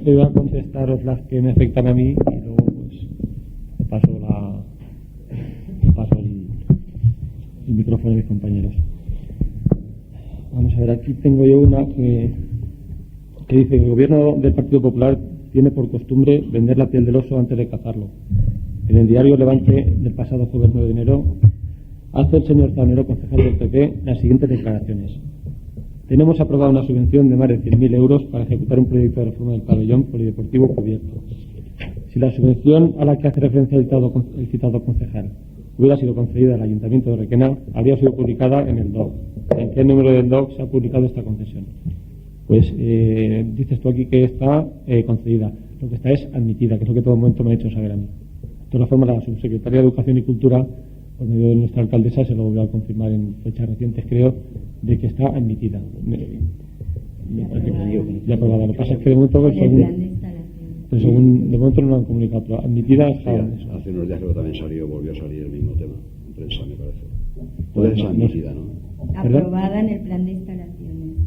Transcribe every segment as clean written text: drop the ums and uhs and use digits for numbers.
procedido a contestaros las que me afectan a mí y luego pues paso el micrófono a mis compañeros. Vamos a ver, aquí tengo yo una que dice: el gobierno del Partido Popular tiene por costumbre vender la piel del oso antes de cazarlo. En el diario Levante del pasado jueves 9 de enero hace el señor Zaunero, concejal del PP, las siguientes declaraciones: tenemos aprobada una subvención de más de 100.000 euros para ejecutar un proyecto de reforma del pabellón polideportivo cubierto. Si la subvención a la que hace referencia el citado concejal hubiera sido concedida al Ayuntamiento de Requena, habría sido publicada en el DOC. ¿En qué número del DOC se ha publicado esta concesión? Pues dices tú aquí que está concedida. Lo que está es admitida, que es lo que todo momento me ha hecho saber a mí. De todas formas, la subsecretaria de Educación y Cultura, por medio de nuestra alcaldesa, se lo volvió a confirmar en fechas recientes, creo, de que está admitida. Ya aprobada. Lo que pasa es que de momento, según de momento no lo han comunicado, pero admitida está. Hace unos días creo que también volvió a salir el mismo tema, en prensa, me parece. Puede ser admitida, ¿no? Aprobada en el plan de instalaciones.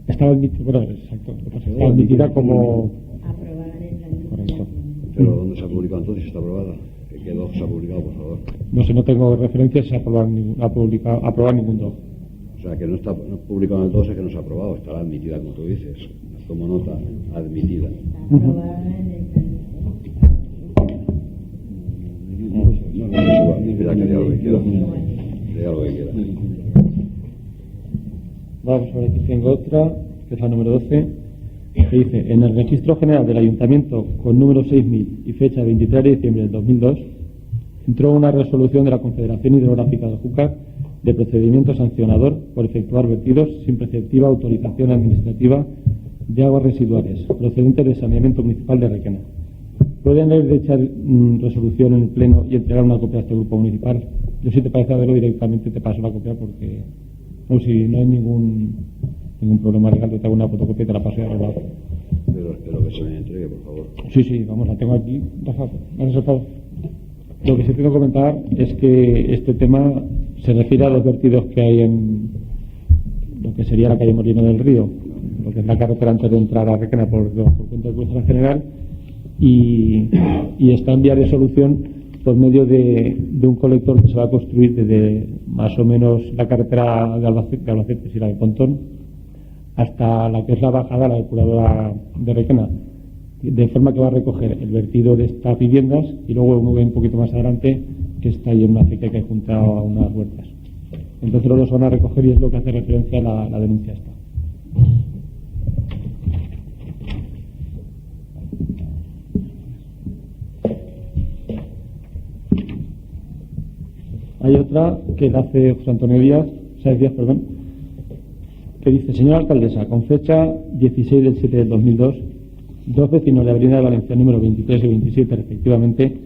Estaba admitida, bueno, exacto. Estaba admitida como. Aprobada en el plan de Correcto. instalaciones. Pero ¿dónde se ha publicado entonces? ¿Está aprobada? ¿Qué DOC se ha publicado, por favor? No sé, no tengo referencias a aprobar ningún DOC. O sea, que no está publicado en el 2, es que no se ha aprobado, estará admitida, como tú dices. Como nota, admitida. Está aprobada en el plan de No, mira que diga lo que quiera. Diga lo que quiera. Vamos a ver, aquí tengo otra, que es la número 12, que dice: en el registro general del Ayuntamiento con número 6000 y fecha 23 de diciembre del 2002, entró una resolución de la Confederación Hidrográfica del Júcar de procedimiento sancionador por efectuar vertidos sin preceptiva autorización administrativa de aguas residuales procedentes del saneamiento municipal de Requena. ¿Pueden leer dicha resolución en el Pleno y entregar una copia a este grupo municipal? Yo, si te parece verlo directamente, te paso la copia porque si no hay ningún problema legal, te hago una fotocopia y te la paso a arreglado. Pero espero que se me entregue, por favor. Sí, vamos, la tengo aquí. Lo que sí tengo que comentar es que este tema se refiere a los vertidos que hay en lo que sería la calle Molino del Río, lo que es la carretera antes de entrar a Requena por cuenta de Cultura General, y está en vía de solución por medio de un colector que se va a construir desde más o menos la carretera de Albacete, y la de Pontón, hasta la que es la bajada, la depuradora de Requena, de forma que va a recoger el vertido de estas viviendas y luego un poquito más adelante que está ahí en una acequia que hay junto a unas huertas. Entonces los van a recoger y es lo que hace referencia a la denuncia esta. Hay otra que la hace José Antonio Díaz, que dice: señora alcaldesa, con fecha 16 del 7 del 2002, dos vecinos de Avenida de Valencia número 23 y 27 respectivamente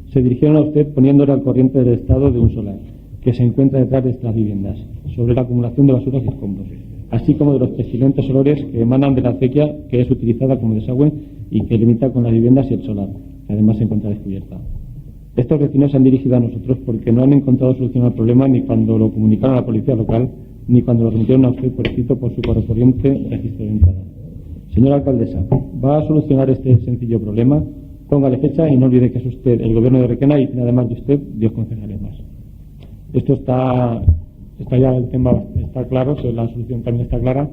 se dirigieron a usted poniéndole al corriente del estado de un solar que se encuentra detrás de estas viviendas sobre la acumulación de basuras y escombros, así como de los pestilentes olores que emanan de la acequia que es utilizada como desagüe y que limita con las viviendas y el solar, que además se encuentra descubierta. Estos vecinos se han dirigido a nosotros porque no han encontrado solución al problema ni cuando lo comunicaron a la policía local ni cuando lo remitieron a usted por escrito por su correspondiente registro de entrada. Señora alcaldesa, ¿va a solucionar este sencillo problema? Póngale fecha y no olvide que es usted el gobierno de Requena y tiene además de usted 10 concejales más. Esto está ya, el tema está claro, la solución también está clara.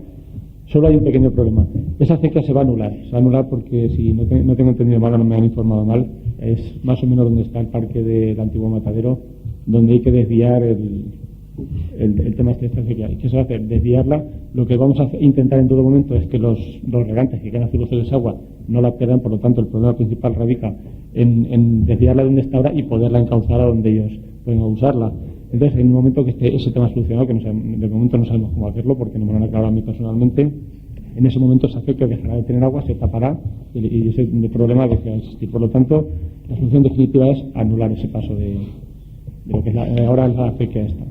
Solo hay un pequeño problema. Esa acequia se va a anular porque, si no tengo entendido mal, no me han informado mal, es más o menos donde está el parque del antiguo matadero, donde hay que desviar el tema de esta acequia. ¿Y qué se va a hacer? Desviarla. Lo que vamos a intentar en todo momento es que los regantes que quieran hacer uso de esa agua no la pierdan. Por lo tanto, el problema principal radica en desviarla de donde está ahora y poderla encauzar a donde ellos pueden usarla. Entonces, en un momento que esté ese tema solucionado, que de momento no sabemos cómo hacerlo porque no me lo han aclarado a mí personalmente, en ese momento esa acequia dejará de tener agua, se tapará y ese problema dejará de existir. Por lo tanto, la solución definitiva es anular ese paso de lo que es ahora es la acequia esta.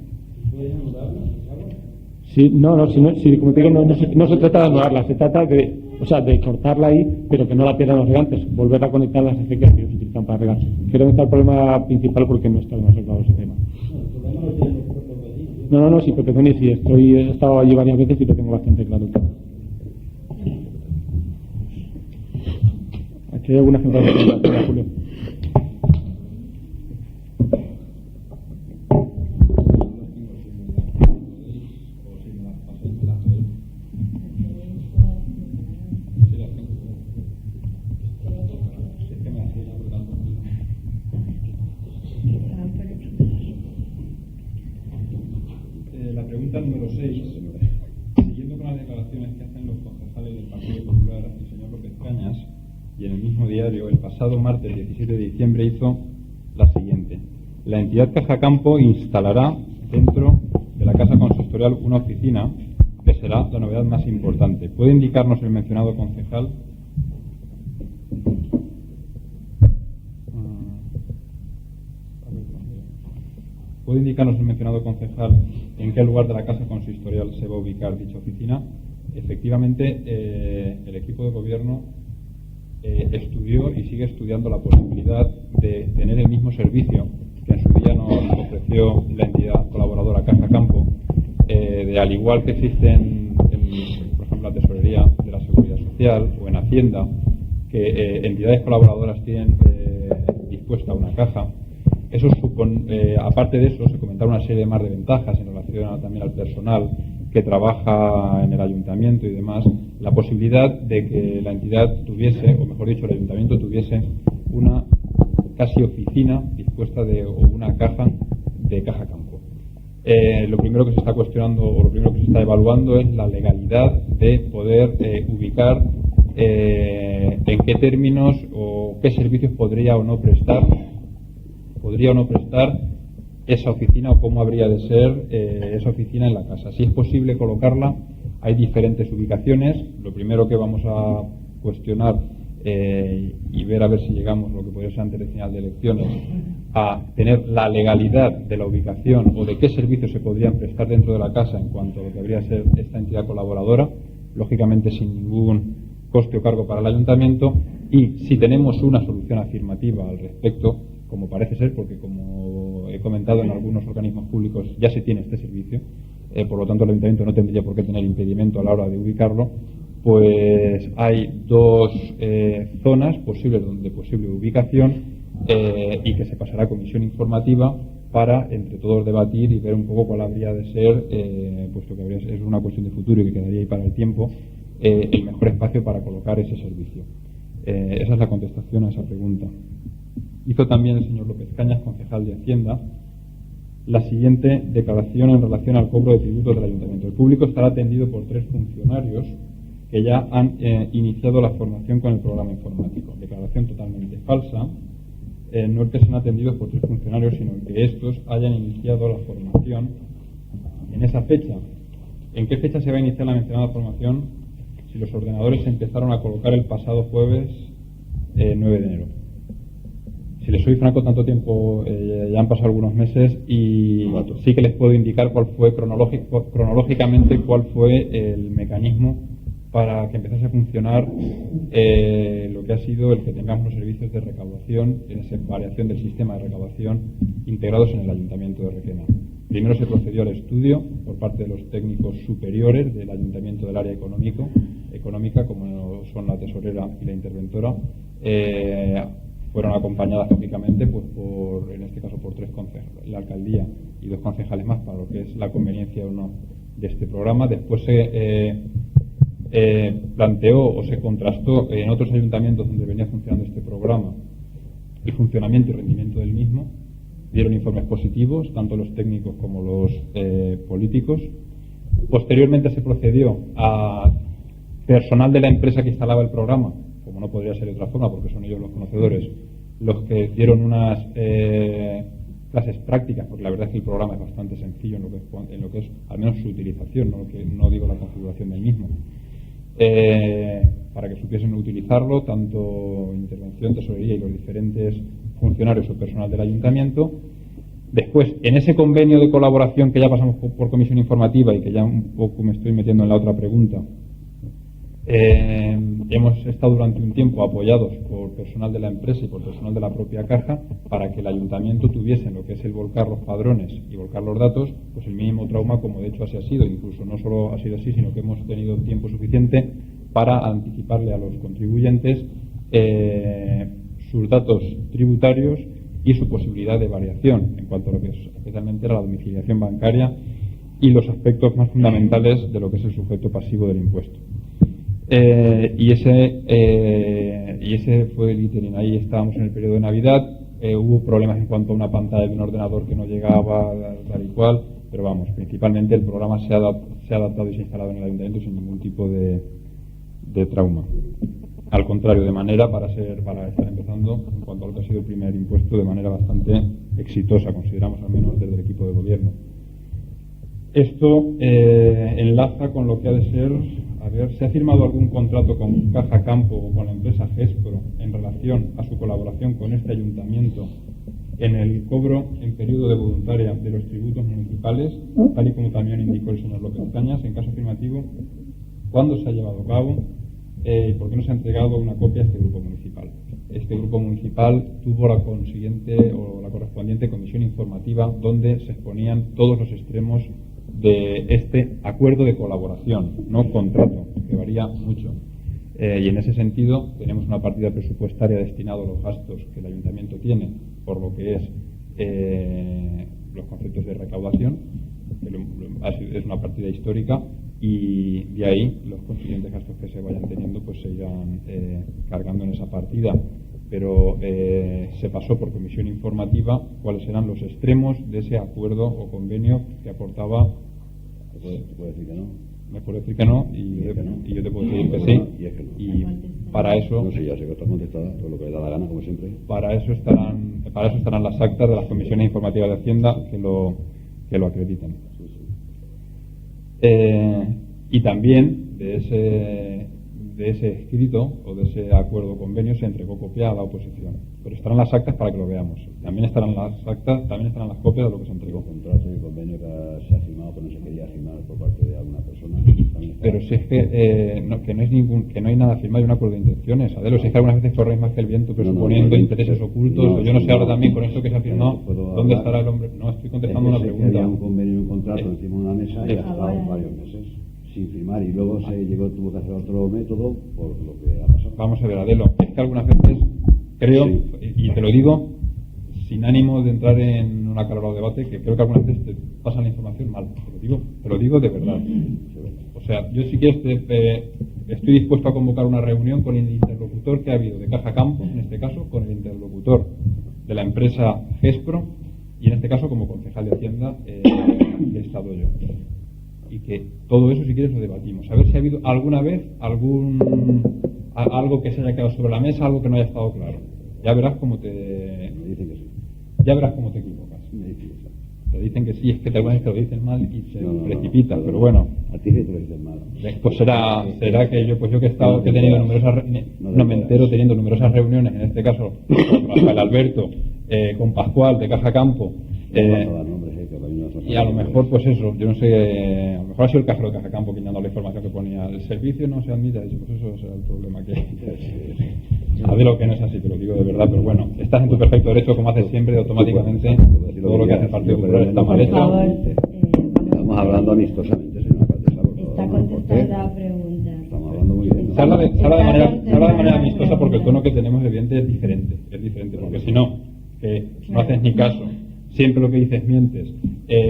¿Puedes anularla? Sí, si, como te digo, no se trata de anularla, se trata de cortarla ahí, pero que no la pierdan los regantes, volver a conectar las acequias que ellos utilizan para regar. Creo que está el problema principal porque no está demasiado claro ese tema. No, sí, porque Tony, sí, he estado allí varias veces y lo tengo bastante claro. Aquí hay alguna gente de Julio. La pregunta número 6, siguiendo con las declaraciones que hacen los concejales del Partido Popular, el señor López Cañas, y en el mismo diario, el pasado martes 17 de diciembre hizo la siguiente: la entidad Caja Campo instalará dentro de la casa consistorial una oficina que será la novedad más importante. ¿Puede indicarnos el mencionado concejal? ¿Puede indicarnos el mencionado concejal en qué lugar de la casa consistorial se va a ubicar dicha oficina? Efectivamente, el equipo de gobierno estudió y sigue estudiando la posibilidad de tener el mismo servicio que en su día nos ofreció la entidad colaboradora Caja Campo, de al igual que existen por ejemplo, la Tesorería de la Seguridad Social o en Hacienda, que entidades colaboradoras tienen dispuesta una caja. Eso supone, aparte de eso, se comentaron una serie más de ventajas en relación también al personal que trabaja en el ayuntamiento y demás, la posibilidad de que la entidad tuviese, o mejor dicho, el ayuntamiento tuviese una casi oficina dispuesta o una caja de Caja Campo. Lo primero que se está cuestionando o lo primero que se está evaluando es la legalidad de poder ubicar en qué términos o qué servicios podría o no prestar esa oficina o cómo habría de ser esa oficina en la casa. Si es posible colocarla, hay diferentes ubicaciones. Lo primero que vamos a cuestionar y ver a ver si llegamos, lo que podría ser antes del final de elecciones, a tener la legalidad de la ubicación o de qué servicios se podrían prestar dentro de la casa en cuanto a lo que habría de ser esta entidad colaboradora, lógicamente sin ningún coste o cargo para el ayuntamiento, y si tenemos una solución afirmativa al respecto, como parece ser, porque como he comentado en algunos organismos públicos ya se tiene este servicio, por lo tanto el ayuntamiento no tendría por qué tener impedimento a la hora de ubicarlo, pues hay dos zonas posibles de posible ubicación y que se pasará a comisión informativa para entre todos debatir y ver un poco cuál habría de ser, puesto que es una cuestión de futuro y que quedaría ahí para el tiempo, el mejor espacio para colocar ese servicio. Esa es la contestación a esa pregunta. Hizo también el señor López Cañas, concejal de Hacienda, la siguiente declaración en relación al cobro de tributos del ayuntamiento. El público estará atendido por 3 funcionarios que ya han iniciado la formación con el programa informático. Declaración totalmente falsa. No el que sean atendidos por 3 funcionarios, sino el que estos hayan iniciado la formación en esa fecha. ¿En qué fecha se va a iniciar la mencionada formación? Si los ordenadores se empezaron a colocar el pasado jueves 9 de enero. Si les soy franco, tanto tiempo, ya han pasado algunos meses y sí que les puedo indicar cuál fue cronológicamente cuál fue el mecanismo para que empezase a funcionar lo que ha sido el que tengamos los servicios de recaudación, en esa variación del sistema de recaudación integrados en el Ayuntamiento de Requena. Primero se procedió al estudio por parte de los técnicos superiores del Ayuntamiento del área económica, como son la tesorera y la interventora. Fueron acompañadas lógicamente pues en este caso por 3 concejales, la alcaldía y 2 concejales más para lo que es la conveniencia o no de este programa. Después se planteó o se contrastó en otros ayuntamientos donde venía funcionando este programa el funcionamiento y rendimiento del mismo. Dieron informes positivos, tanto los técnicos como los políticos. Posteriormente se procedió a personal de la empresa que instalaba el programa, como no podría ser de otra forma porque son ellos los conocedores, los que dieron unas clases prácticas, porque la verdad es que el programa es bastante sencillo en lo que es al menos su utilización, no digo la configuración del mismo, para que supiesen utilizarlo, tanto intervención, tesorería y los diferentes funcionarios o personal del ayuntamiento. Después, en ese convenio de colaboración que ya pasamos por comisión informativa y que ya un poco me estoy metiendo en la otra pregunta, hemos estado durante un tiempo apoyados por personal de la empresa y por personal de la propia caja para que el ayuntamiento tuviese lo que es el volcar los padrones y volcar los datos, pues el mínimo trauma, como de hecho así ha sido. Incluso no solo ha sido así, sino que hemos tenido tiempo suficiente para anticiparle a los contribuyentes sus datos tributarios y su posibilidad de variación en cuanto a lo que es especialmente la domiciliación bancaria y los aspectos más fundamentales de lo que es el sujeto pasivo del impuesto. Y ese fue el ítem. Ahí estábamos en el periodo de Navidad. Hubo problemas en cuanto a una pantalla de un ordenador que no llegaba, tal y cual, pero vamos, principalmente el programa se ha adaptado y se ha instalado en el ayuntamiento sin ningún tipo de trauma. Al contrario, de manera para estar empezando, en cuanto a lo que ha sido el primer impuesto, de manera bastante exitosa, consideramos al menos desde el equipo de gobierno. Esto enlaza con lo que ha de ser, ¿se ha firmado algún contrato con Caja Campo o con la empresa Gespro en relación a su colaboración con este ayuntamiento en el cobro en periodo de voluntaria de los tributos municipales, tal y como también indicó el señor López Cañas? En caso afirmativo, ¿cuándo se ha llevado a cabo y por qué no se ha entregado una copia a este grupo municipal? Este grupo municipal tuvo la consiguiente o la correspondiente comisión informativa donde se exponían todos los extremos de este acuerdo de colaboración, no contrato, que varía mucho. Y en ese sentido tenemos una partida presupuestaria destinada a los gastos que el ayuntamiento tiene por lo que es los conceptos de recaudación, que es una partida histórica, y de ahí los consiguientes gastos que se vayan teniendo pues se irán cargando en esa partida. Pero se pasó por comisión informativa cuáles eran los extremos de ese acuerdo o convenio que aportaba. ¿Te puedo decir que no? Me puedo decir que no y yo te puedo decir que sí. Y es que no. Y para eso, no sé, ya sé que está contestada, todo lo que le da la gana, como siempre. Para eso estarán las actas de las comisiones informativas de Hacienda que lo acrediten. Sí, sí. Y también de ese escrito o de ese acuerdo o convenio se entregó copia a la oposición. Pero estarán las actas para que lo veamos. También estarán las actas, también estarán las copias de lo que se entregó. El contrato y el convenio que se ha firmado pero no se quería firmar por parte de alguna persona. Pero si es que no hay nada firmado y un acuerdo de intenciones, Adelo, si es que algunas veces corréis más que el viento presuponiendo intereses ocultos, o yo no sé ahora también con esto que se ha firmado, ¿dónde estará el hombre? No, estoy contestando una pregunta. Había un convenio y un contrato encima de una mesa y ha estado varios meses sin firmar y luego tuvo que hacer otro método por lo que ha pasado. Vamos a ver, Adelo, es que algunas veces creo, sí, y te lo digo sin ánimo de entrar en un acalorado debate, que creo que algunas veces te pasan la información mal, te lo digo de verdad. O sea, yo si quieres estoy dispuesto a convocar una reunión con el interlocutor que ha habido de Caja Campo, en este caso, con el interlocutor de la empresa Gespro, y en este caso como concejal de Hacienda que he estado yo. Y que todo eso, si quieres, lo debatimos. A ver si ha habido alguna vez algo que se haya quedado sobre la mesa, algo que no haya estado claro. Ya verás cómo te... Me dicen que sí. Ya verás cómo te equivocas. Me dicen que sí. Te dicen que sí, es que alguna vez te lo dicen mal y se precipita, pero bueno. A ti sí te lo dicen mal. Pues será que yo que he estado, que he tenido numerosas, no me entero teniendo numerosas reuniones, en este caso con Rafael Alberto, con Pascual de Caja Campo. Y a lo mejor, pues eso, yo no sé, a lo mejor ha sido el cajero de Caja Campo quien dando la información que ponía, el servicio no se admite, pues eso es el problema que a de lo que no es así, te lo digo de verdad, pero bueno, estás en tu perfecto derecho, como haces siempre, automáticamente, todo lo que hace el Partido Popular está mal hecho. Estamos hablando amistosamente, señora alcaldesa, por favor. Está contestada la pregunta. Estamos hablando muy bien. Se habla de manera amistosa porque el tono que tenemos, evidentemente, es diferente, porque si no, que no haces ni caso, siempre lo que dices mientes,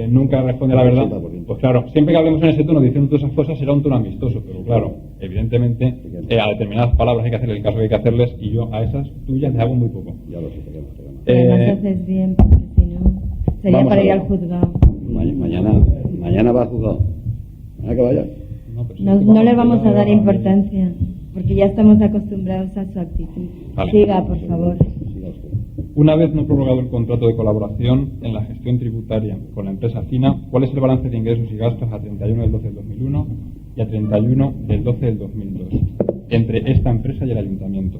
nunca responde la verdad, pues claro, siempre que hablemos en ese tono diciendo todas esas cosas será un tono amistoso, pero claro, evidentemente a determinadas palabras hay que hacerle el caso que hay que hacerles y yo a esas tuyas le hago muy poco. Ya lo sé, te quemas. Además haces bien, porque si no sería para ir al juzgado. Mañana va al juzgado. Mañana que vaya. No le vamos a dar importancia, porque ya estamos acostumbrados a su actitud. Vale. Siga, por favor. Una vez no prorrogado el contrato de colaboración en la gestión tributaria con la empresa FINA, ¿cuál es el balance de ingresos y gastos a 31 del 12 del 2001 y a 31 del 12 del 2002 entre esta empresa y el ayuntamiento?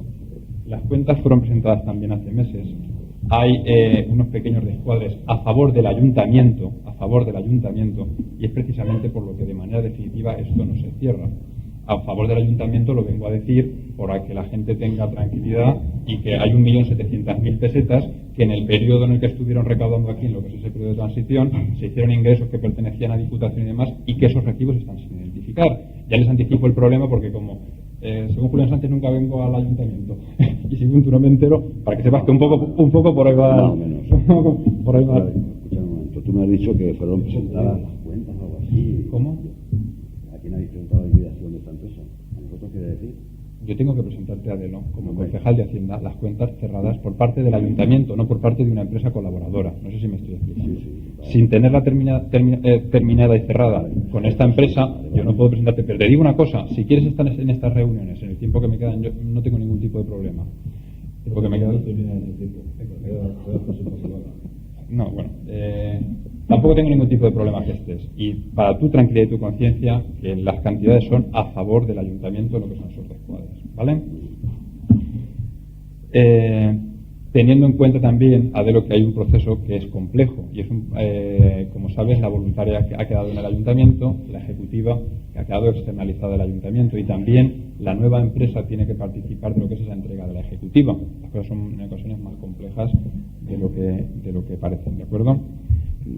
Las cuentas fueron presentadas también hace meses. Hay unos pequeños descuadres a favor del ayuntamiento, y es precisamente por lo que de manera definitiva esto no se cierra. A favor del ayuntamiento lo vengo a decir para que la gente tenga tranquilidad y que hay 1.700.000 pesetas que en el periodo en el que estuvieron recaudando aquí, en lo que es ese periodo de transición, se hicieron ingresos que pertenecían a Diputación y demás y que esos recibos están sin identificar. Ya les anticipo el problema porque como según Julián Sánchez nunca vengo al ayuntamiento y según tú no me entero, para que sepas que un poco por ahí va. Más o menos. Por ahí va. Escucha un momento, tú me has dicho que fueron presentadas las cuentas o algo así. ¿Cómo? ¿A quién habéis presentado la liquidación de esta empresa? ¿A nosotros quiere decir? Yo tengo que presentarte, Adelo, como concejal de Hacienda, las cuentas cerradas por parte del ayuntamiento, no por parte de una empresa colaboradora. No sé si me estoy explicando. Sí, Sin tenerla terminada y cerrada con esta empresa, yo no puedo presentarte. Pero te digo una cosa, si quieres estar en estas reuniones, en el tiempo que me quedan, yo no tengo ningún tipo de problema. Porque me queda... No, bueno, tampoco tengo ningún tipo de problema que estés. Y para tu tranquilidad y tu conciencia, que las cantidades son a favor del ayuntamiento, lo que son sus cuadras, ¿vale? Teniendo en cuenta también, Adelo, que hay un proceso que es complejo y es como sabes, la voluntaria que ha quedado en el ayuntamiento, la ejecutiva que ha quedado externalizada del ayuntamiento, y también la nueva empresa tiene que participar de lo que es esa entrega de la ejecutiva. Las cosas son en ocasiones más complejas de lo que parecen, ¿de acuerdo?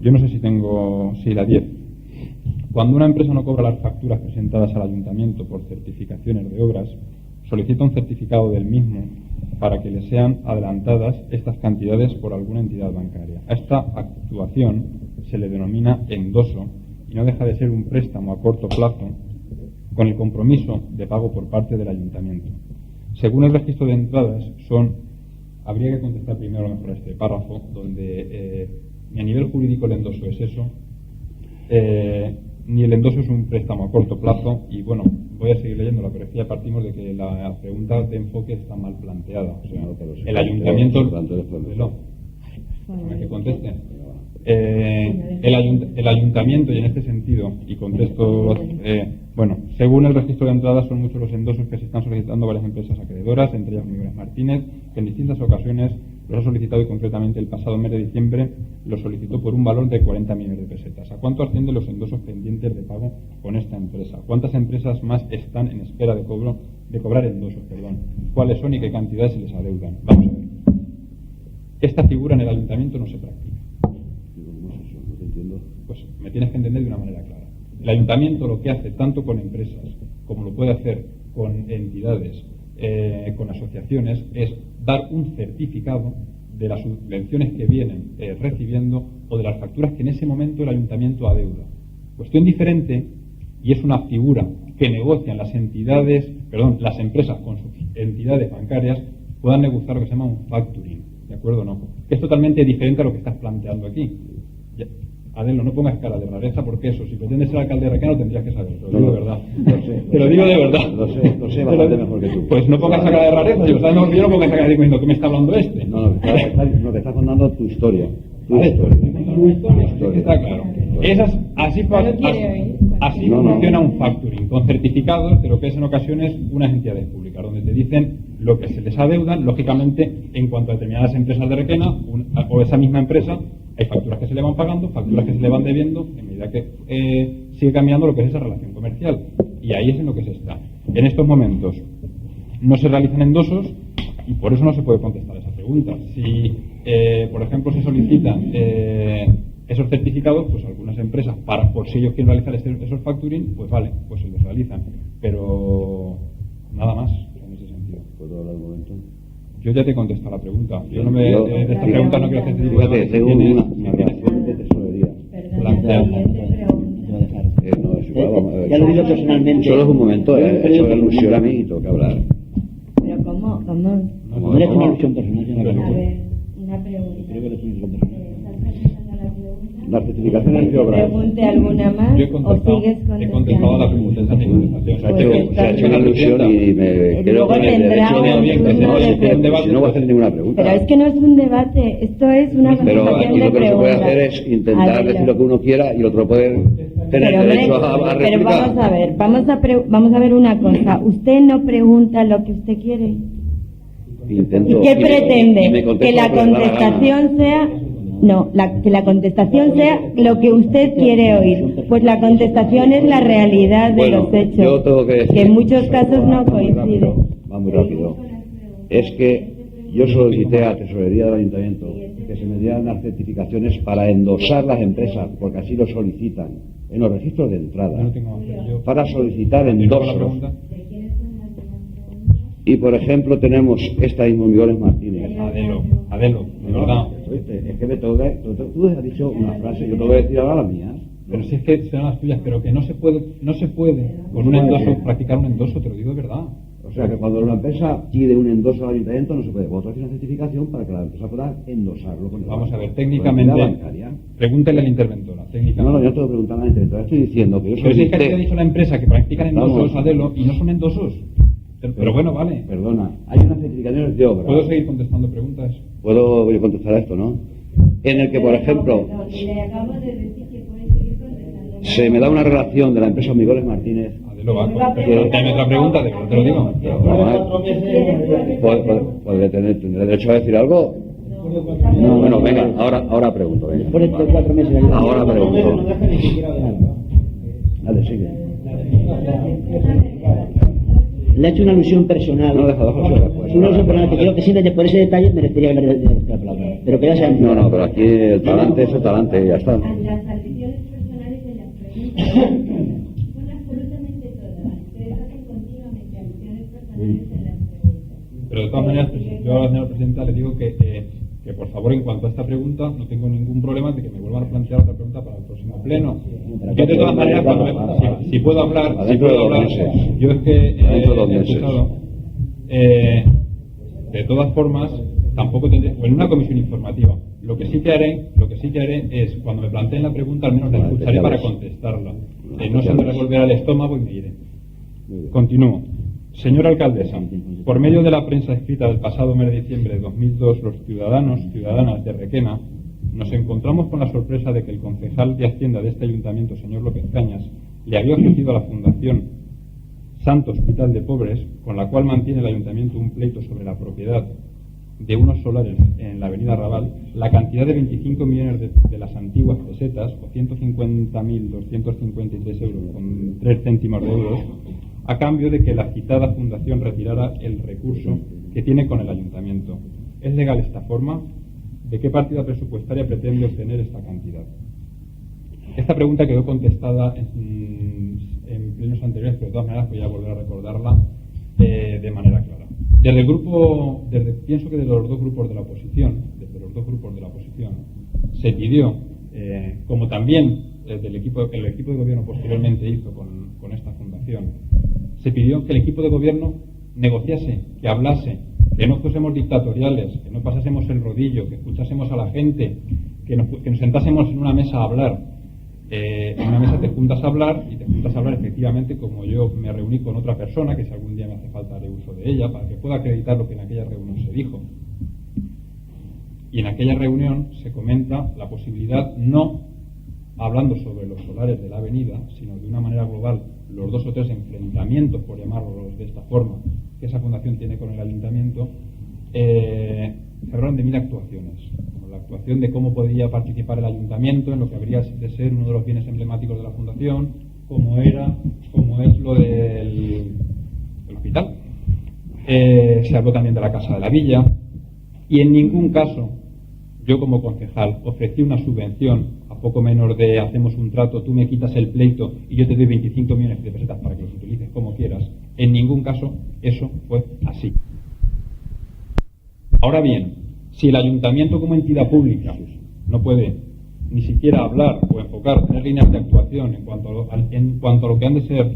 Yo no sé si tengo... Sí, la 10. Cuando una empresa no cobra las facturas presentadas al ayuntamiento por certificaciones de obras, solicita un certificado del mismo para que le sean adelantadas estas cantidades por alguna entidad bancaria. A esta actuación se le denomina endoso y no deja de ser un préstamo a corto plazo con el compromiso de pago por parte del ayuntamiento. Según el registro de entradas, habría que contestar primero a lo mejor a este párrafo, donde ni a nivel jurídico el endoso es eso, ni el endoso es un préstamo a corto plazo, y bueno, voy a seguir leyéndola, pero es que ya partimos de que la pregunta de enfoque está mal planteada. O sea, el ayuntamiento... Déjame que conteste. El ayuntamiento, y en este sentido, y contesto, según el registro de entradas, son muchos los endosos que se están solicitando varias empresas acreedoras, entre ellas Miguel Martínez, que en distintas ocasiones los ha solicitado, y concretamente el pasado mes de diciembre lo solicitó por un valor de 40 millones de pesetas. ¿A cuánto ascienden los endosos pendientes de pago con esta empresa? ¿Cuántas empresas más están en espera de cobrar endosos? ¿Cuáles son y qué cantidades se les adeudan? Vamos a ver. Esta figura en el ayuntamiento no se practica. Pues me tienes que entender de una manera clara. El ayuntamiento lo que hace tanto con empresas como lo puede hacer con entidades, con asociaciones, es dar un certificado de las subvenciones que vienen recibiendo o de las facturas que en ese momento el ayuntamiento adeuda. Cuestión diferente, y es una figura que negocian las empresas con sus entidades bancarias, puedan negociar lo que se llama un factoring, ¿de acuerdo o no? Es totalmente diferente a lo que estás planteando aquí. Adelo, no pongas cara de rareza, porque eso, si pretendes ser alcalde de Requena, tendrías que saber. Te lo digo de verdad. Te lo digo de verdad. Lo sé bastante mejor que tú. Pues no pongas cara de rareza, si lo sabes mejor que yo, no pongas cara de diciendo, ¿qué me está hablando este? No, te estás contando tu historia. Tu historia. Está claro. Así funciona un factoring, con certificados de lo que es en ocasiones unas entidades públicas, donde te dicen lo que se les adeudan, lógicamente, en cuanto a determinadas empresas de Requena, o esa misma empresa, hay facturas que se le van pagando, facturas que se le van debiendo, en medida que sigue cambiando lo que es esa relación comercial. Y ahí es en lo que se está. En estos momentos no se realizan endosos y por eso no se puede contestar esa pregunta. Si, por ejemplo, se solicitan esos certificados, pues algunas empresas, por si ellos quieren realizar esos facturing, pues vale, pues se los realizan. Pero nada más en ese sentido. ¿Puedo hablar un momento? Yo ya te he contestado la pregunta. Yo no de esta pregunta no quiero hacer este tipo de cosas. Tengo una reacción de tesorería. Ya lo digo personalmente. Solo es un momento, eso es alusión a mí y tengo que hablar. Pero ¿cómo? No es una alusión personal. A ver, una pregunta. Creo que es una alusión personal. Las certificaciones de obras. ¿Pregunte alguna más o sigues contestando? He contestado la pregunta, esa es mi contestación. Se ha hecho una alusión y me creo que si no voy a hacer ninguna pregunta. Pero es que no es un debate, esto es una Pero conversación aquí de lo que no se puede preguntas. hacer es intentar decir lo que uno quiera y el otro puede tener derecho a Pero replicar. vamos a ver una cosa. Usted no pregunta lo que usted quiere. Intento, ¿Y qué pretende? Que la lo que me da la contestación sea... No, que la contestastación sea lo que usted quiere oír. Pues la contestación es la realidad de los hechos, yo tengo que decir, en muchos casos no coincide. Va muy rápido. Es que yo solicité a Tesorería del Ayuntamiento que se me dieran las certificaciones para endosar las empresas, porque así lo solicitan en los registros de entrada, para solicitar endosos. Y por ejemplo tenemos esta misma Miguel Martínez. Adelo, de verdad. Es que tú has dicho una frase, yo te voy a decir ahora la mía. Pero si es que serán las tuyas, pero que no se puede con un endoso practicar un endoso, te lo digo de verdad. O sea que cuando una empresa pide un endoso al ayuntamiento no se puede. Vosotros hacéis una certificación para que la empresa pueda endosarlo con el Vamos a ver, banco, técnicamente, con la bancaria. pregúntele a la interventora. No, yo te lo pregunto a la interventora, estoy diciendo que yo Pero si es que solicité... te ha dicho la empresa que practican endosos, Adelo, y no son endosos. Pero bueno, vale. Perdona, hay unas certificaciones de obra. ¿Puedo seguir contestando preguntas? Puedo contestar a esto, ¿no? En el que, por ejemplo, Le acabo de decir que puede seguir contestando. se me da una relación de la empresa Miguel Martínez. Adelo, va, tienes otra pregunta, de verdad te lo digo. ¿Tendré derecho a decir algo? No, bueno, venga, ahora pregunto. Venga. Después de 4 meses. Ahora pregunto. Dale, sigue. Le ha hecho una alusión personal. No, deja José después. Una alusión personal que creo que simplemente por ese detalle merecería hablar de la palabra. Pero que ya sea... No, pero aquí el talante es el talante y ya está. Las alusiones personales en las preguntas son absolutamente todas. Ustedes hacen continuamente alusiones personales en las preguntas. Pero de todas maneras, yo a la señora presidenta le digo que por favor, en cuanto a esta pregunta, no tengo ningún problema de que me vuelvan a plantear otra pregunta para el próximo pleno. Yo de todas maneras, si puedo hablar, yo es que he escuchado, de todas formas, tampoco tendré, o en una comisión informativa, lo que sí que haré es, cuando me planteen la pregunta, al menos la escucharé para contestarla. No se me revolverá el estómago y me iré. Continúo. Señora alcaldesa, por medio de la prensa escrita del pasado mes de diciembre de 2002, los ciudadanas de Requena, nos encontramos con la sorpresa de que el concejal de Hacienda de este ayuntamiento, señor López Cañas, le había ofrecido a la Fundación Santo Hospital de Pobres, con la cual mantiene el ayuntamiento un pleito sobre la propiedad de unos solares en la avenida Raval, la cantidad de 25 millones de las antiguas pesetas, o 150.253 euros con 3 céntimos de euros, a cambio de que la citada fundación retirara el recurso que tiene con el ayuntamiento. ¿Es legal esta forma? ¿De qué partida presupuestaria pretende obtener esta cantidad? Esta pregunta quedó contestada en plenos anteriores, pero de todas maneras voy a volver a recordarla de manera clara. Pienso que desde los dos grupos de la oposición, se pidió, como también el equipo de gobierno posteriormente hizo con esta fundación, se pidió que el equipo de gobierno negociase, que hablase, que no fuésemos dictatoriales, que no pasásemos el rodillo, que escuchásemos a la gente, que nos sentásemos en una mesa a hablar. En una mesa te juntas a hablar, y te juntas a hablar efectivamente como yo me reuní con otra persona, que si algún día me hace falta haré uso de ella, para que pueda acreditar lo que en aquella reunión se dijo. Y en aquella reunión se comenta la posibilidad, no hablando sobre los solares de la avenida, sino de una manera global, los 2 o 3 enfrentamientos, por llamarlos de esta forma, que esa fundación tiene con el ayuntamiento, se hablaron de 1000 actuaciones, como la actuación de cómo podría participar el ayuntamiento en lo que habría de ser uno de los bienes emblemáticos de la fundación, como es lo del hospital. Se habló también de la Casa de la Villa, y en ningún caso yo como concejal ofrecí una subvención a poco menos de hacemos un trato, tú me quitas el pleito y yo te doy 25 millones de pesetas para que los utilices como quieras. En ningún caso eso fue así. Ahora bien, si el ayuntamiento como entidad pública no puede ni siquiera hablar o enfocar, tener líneas de actuación en cuanto a lo que han de ser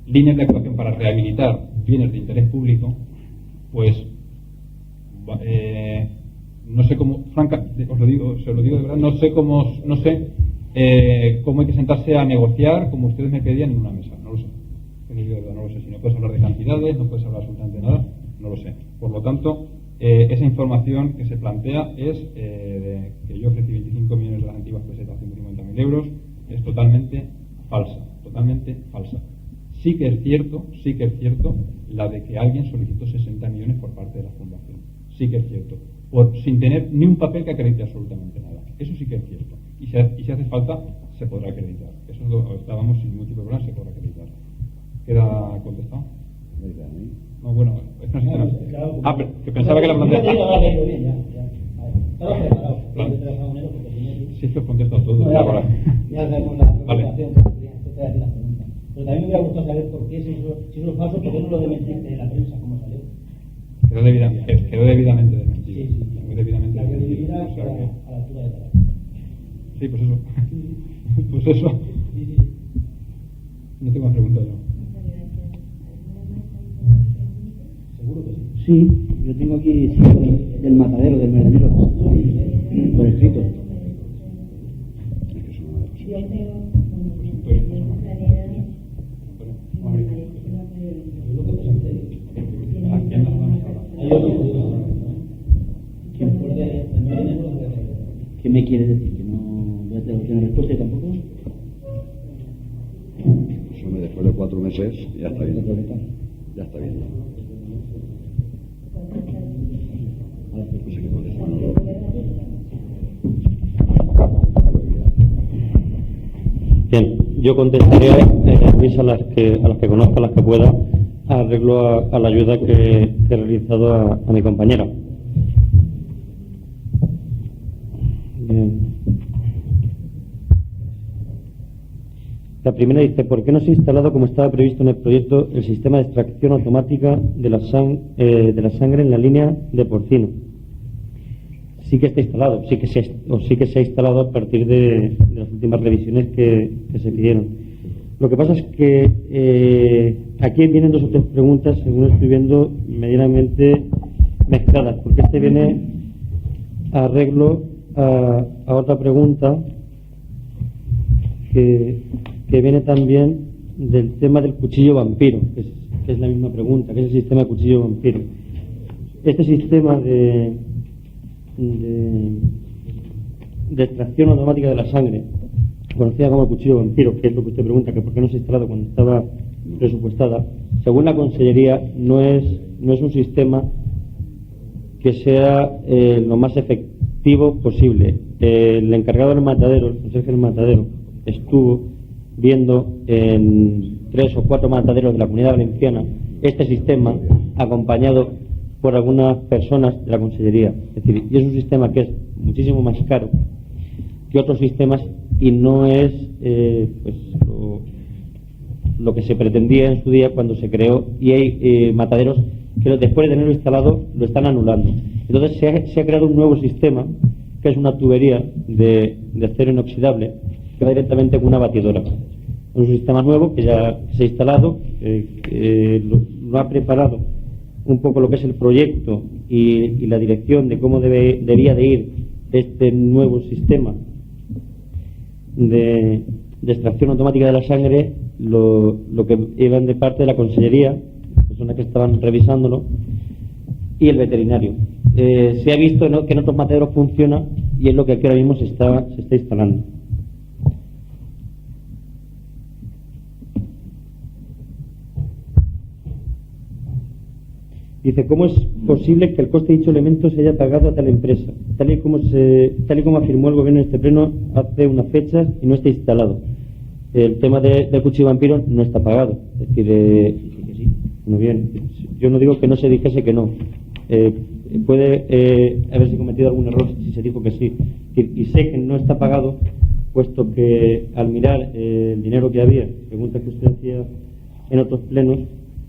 líneas de actuación para rehabilitar bienes de interés público, pues no sé cómo, se lo digo de verdad, no sé cómo hay que sentarse a negociar como ustedes me pedían en una mesa, no lo sé. No lo sé, si no puedes hablar de cantidades, no puedes hablar absolutamente nada, no lo sé. Por lo tanto, esa información que se plantea es que yo ofrecí 25 millones de las antiguas pesetas, 150.000 euros, es totalmente falsa. Sí que es cierto la de que alguien solicitó 60 millones por parte de la fundación. Sí que es cierto. Sin tener ni un papel que acredite absolutamente nada. Eso sí que es cierto. Y si hace falta, se podrá acreditar. Eso estábamos sin ningún tipo de problema, se podrá acreditar. ¿Queda contestado? No, bueno, es que no sé. Pero que pensaba que la planteaba. Sí, es que os contesto a todos. Vale. Pero también me hubiera gustado saber por qué, si eso es falso, por qué no lo desmentiste en la prensa, cómo salió. Quedó debidamente desmentido. Quedó debidamente desmentido. O sea que... Sí, pues eso. Pues eso. No tengo más preguntas yo. Sí, yo tengo aquí del matadero, del merendero, por escrito. ¿Qué me quiere decir? ¿Que no voy a tener respuesta tampoco? Pues hombre, después de 4 meses ya está bien. Ya está bien. Pues hay que contestarlo. Bien, yo contestaré a las que conozca, a las que pueda, arreglo a la ayuda que he realizado a mi compañera. Bien. La primera dice, ¿por qué no se ha instalado como estaba previsto en el proyecto el sistema de extracción automática de la sangre en la línea de porcino? Sí que está instalado, sí que se ha instalado a partir de las últimas revisiones que se pidieron. Lo que pasa es que aquí vienen 2 o 3 preguntas, según estoy viendo, medianamente mezcladas, porque este viene a arreglo a otra pregunta que viene también del tema del cuchillo vampiro, que es la misma pregunta, que es el sistema de cuchillo vampiro. Este sistema de extracción automática de la sangre, conocida como el cuchillo vampiro, que es lo que usted pregunta, que por qué no se ha instalado cuando estaba presupuestada, según la Consellería no es un sistema que sea lo más efectivo posible. El encargado del matadero, el conserje del matadero, estuvo viendo en 3 o 4 mataderos de la Comunidad Valenciana este sistema, acompañado por algunas personas de la Consellería. Es decir, y es un sistema que es muchísimo más caro que otros sistemas y no es pues lo que se pretendía en su día cuando se creó, y hay mataderos que después de tenerlo instalado lo están anulando. Entonces se ha creado un nuevo sistema, que es una tubería de acero inoxidable que va directamente con una batidora. Es un sistema nuevo que ya se ha instalado, lo ha preparado un poco lo que es el proyecto y la dirección de cómo debía de ir este nuevo sistema de extracción automática de la sangre, lo que iban de parte de la Consellería, personas que estaban revisándolo, y el veterinario. Se ha visto que en otros mataderos funciona y es lo que aquí ahora mismo se está instalando. Dice, ¿cómo es posible que el coste de dicho elemento se haya pagado a tal empresa, tal y como afirmó el gobierno en este pleno hace unas fechas, y no está instalado? El tema del cuchillo vampiro no está pagado. Es decir, que sí. Muy bien, yo no digo que no se dijese que no. Puede haberse cometido algún error si se dijo que sí. Y sé que no está pagado, puesto que al mirar el dinero que había, pregunta que usted hacía en otros plenos,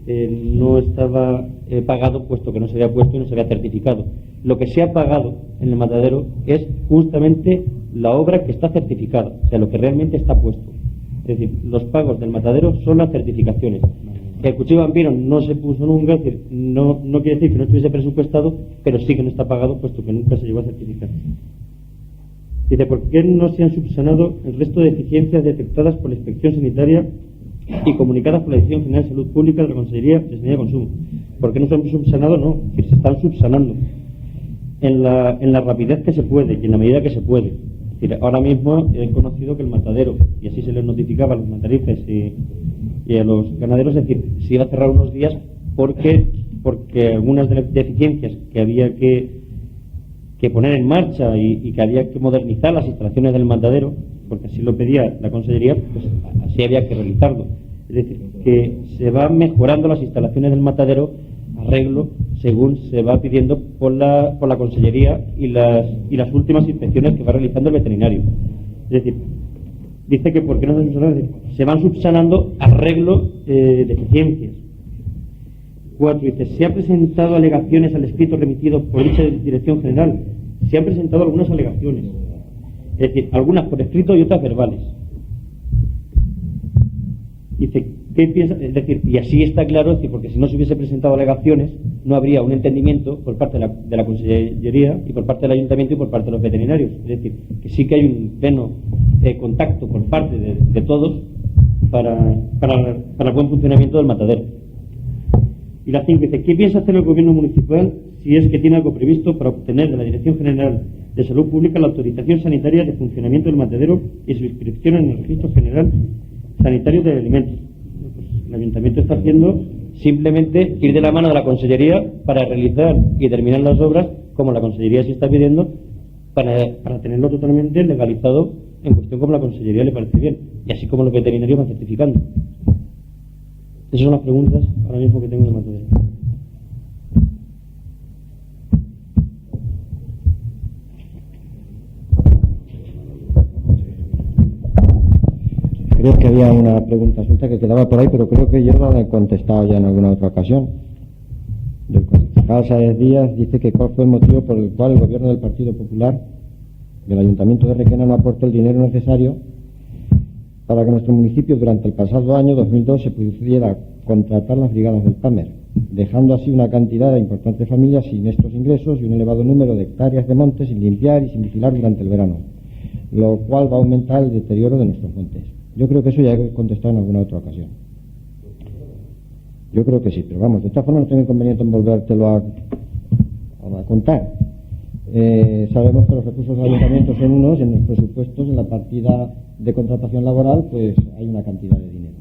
no estaba pagado, puesto que no se había puesto y no se había certificado. Lo que se ha pagado en el matadero es justamente la obra que está certificada, o sea, lo que realmente está puesto. Es decir, los pagos del matadero son las certificaciones. El cuchillo vampiro no se puso nunca, es decir, no quiere decir que no estuviese presupuestado, pero sí que no está pagado, puesto que nunca se llegó a certificar. Dice, ¿por qué no se han subsanado el resto de deficiencias detectadas por la Inspección Sanitaria y comunicadas por la Dirección General de Salud Pública de la Consejería de Sanidad y Consumo? ¿Por qué no se han subsanado? No, que se están subsanando en la rapidez que se puede y en la medida que se puede. Es decir, ahora mismo he conocido que el matadero, y así se les notificaba a los matarices y a los ganaderos, es decir, se iba a cerrar unos días porque algunas de las deficiencias que había que poner en marcha y que había que modernizar las instalaciones del matadero, porque así lo pedía la Consellería, pues así había que realizarlo. Es decir, que se van mejorando las instalaciones del matadero, arreglo según se va pidiendo por la Consellería y las últimas inspecciones que va realizando el veterinario. Es decir, dice que por qué no se subsanan, se van subsanando arreglo de deficiencias. 4 dice, se ha presentado alegaciones al escrito remitido por dicha Dirección General. Se han presentado algunas alegaciones, es decir, algunas por escrito y otras verbales. Dice, ¿qué piensa? Es decir, y así está claro, es decir, porque si no se hubiese presentado alegaciones, no habría un entendimiento por parte de la Consellería y por parte del Ayuntamiento y por parte de los veterinarios. Es decir, que sí que hay un pleno contacto por parte de todos para el buen funcionamiento del matadero. Y la 5 dice, ¿qué piensa hacer el Gobierno municipal si es que tiene algo previsto para obtener de la Dirección General de Salud Pública la autorización sanitaria de funcionamiento del matadero y su inscripción en el Registro General Sanitario de Alimentos? Pues el Ayuntamiento está haciendo simplemente ir de la mano de la Consellería para realizar y terminar las obras como la Consellería se está pidiendo para tenerlo totalmente legalizado en cuestión como la Consellería le parece bien y así como los veterinarios van certificando. Esas son las preguntas ahora mismo que tengo de matadero. Creo que había una pregunta suelta que quedaba por ahí, pero creo que yo la he contestado ya en alguna otra ocasión. El concejal Sáez Díaz dice que cuál fue el motivo por el cual el gobierno del Partido Popular del Ayuntamiento de Requena no aportó el dinero necesario para que nuestro municipio durante el pasado año 2002 se pudiera contratar las brigadas del PAMER, dejando así una cantidad de importantes familias sin estos ingresos y un elevado número de hectáreas de montes sin limpiar y sin vigilar durante el verano, lo cual va a aumentar el deterioro de nuestros montes. Yo creo que eso ya he contestado en alguna otra ocasión. Yo creo que sí, pero vamos, de todas formas no tengo inconveniente en volvértelo a contar. Sabemos que los recursos del ayuntamiento son unos y en los presupuestos, en la partida de contratación laboral, pues hay una cantidad de dinero.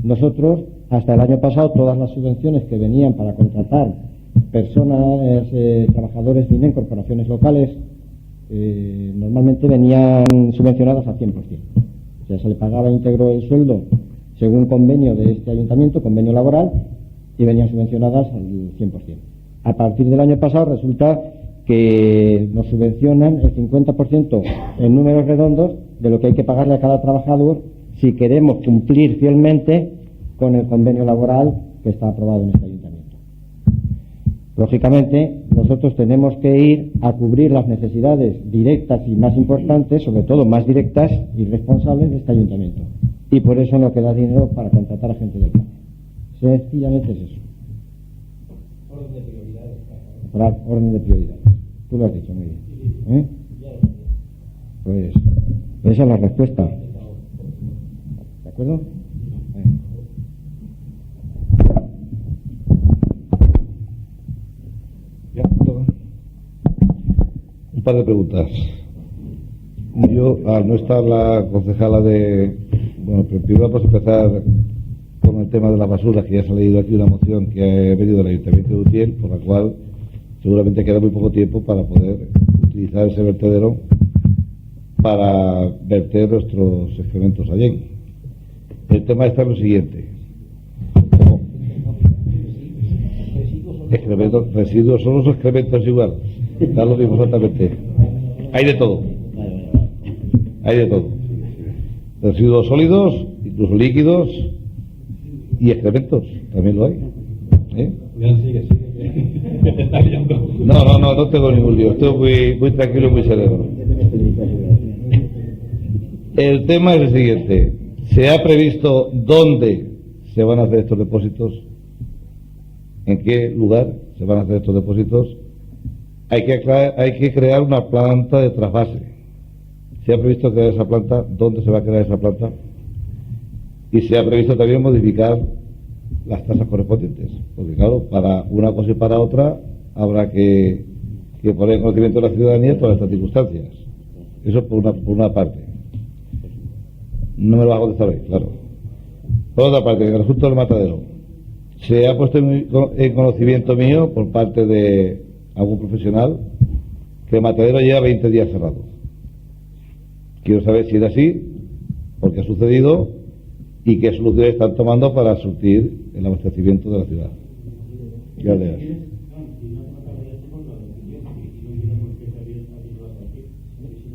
Nosotros, hasta el año pasado, todas las subvenciones que venían para contratar personas, trabajadores de INE, corporaciones locales, normalmente venían subvencionadas al 100%. O sea, se le pagaba íntegro el sueldo según convenio de este ayuntamiento, convenio laboral, y venían subvencionadas al 100%. A partir del año pasado resulta que nos subvencionan el 50% en números redondos de lo que hay que pagarle a cada trabajador si queremos cumplir fielmente con el convenio laboral que está aprobado en este ayuntamiento. Lógicamente, nosotros tenemos que ir a cubrir las necesidades directas y más importantes, sobre todo más directas y responsables de este ayuntamiento. Y por eso no queda dinero para contratar a gente del campo. Sencillamente es eso. Orden de prioridades. Orden de prioridades. Tú lo has dicho muy bien. Pues esa es la respuesta. ¿De acuerdo? Ya, todo. Un par de preguntas. Yo, al no estar la concejala de... Bueno, primero vamos a empezar con el tema de las basuras, que ya se ha leído aquí una moción que ha venido del Ayuntamiento de Utiel, por la cual seguramente queda muy poco tiempo para poder utilizar ese vertedero para verter nuestros excrementos allí. El tema está en lo siguiente. Residuos son los excrementos igual. Da lo mismo exactamente. Hay de todo. Hay de todo. Residuos sólidos, incluso líquidos y excrementos. También lo hay. No tengo ningún lío. Estoy muy tranquilo y muy sereno. El tema es el siguiente. ¿Se ha previsto dónde se van a hacer estos depósitos? ¿En qué lugar se van a hacer estos depósitos? Hay que crear una planta de trasvase. ¿Se ha previsto crear esa planta? ¿Dónde se va a crear esa planta? Y se ha previsto también modificar las tasas correspondientes. Porque claro, para una cosa y para otra habrá que poner en conocimiento de la ciudadanía todas estas circunstancias. Eso por una parte. No me lo va a contestar hoy, claro. Por otra parte, en el asunto del matadero, se ha puesto en conocimiento mío por parte de algún profesional que el matadero lleva 20 días cerrado. Quiero saber si es así, por qué ha sucedido y qué soluciones están tomando para surtir el abastecimiento de la ciudad. Gracias.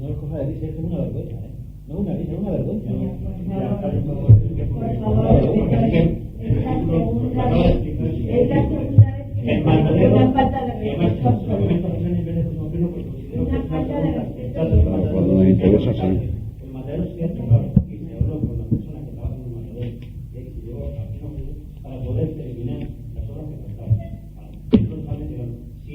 No es cosa de decir, es una vergüenza, ¿eh? No una risa, es una vergüenza. Por favor, esta segunda Cuando me interesa, sí. El matadero se ha cerrado y se habló con las personas que trabajan en el matadero y se llegó a final para poder terminar las obras que faltaban. Si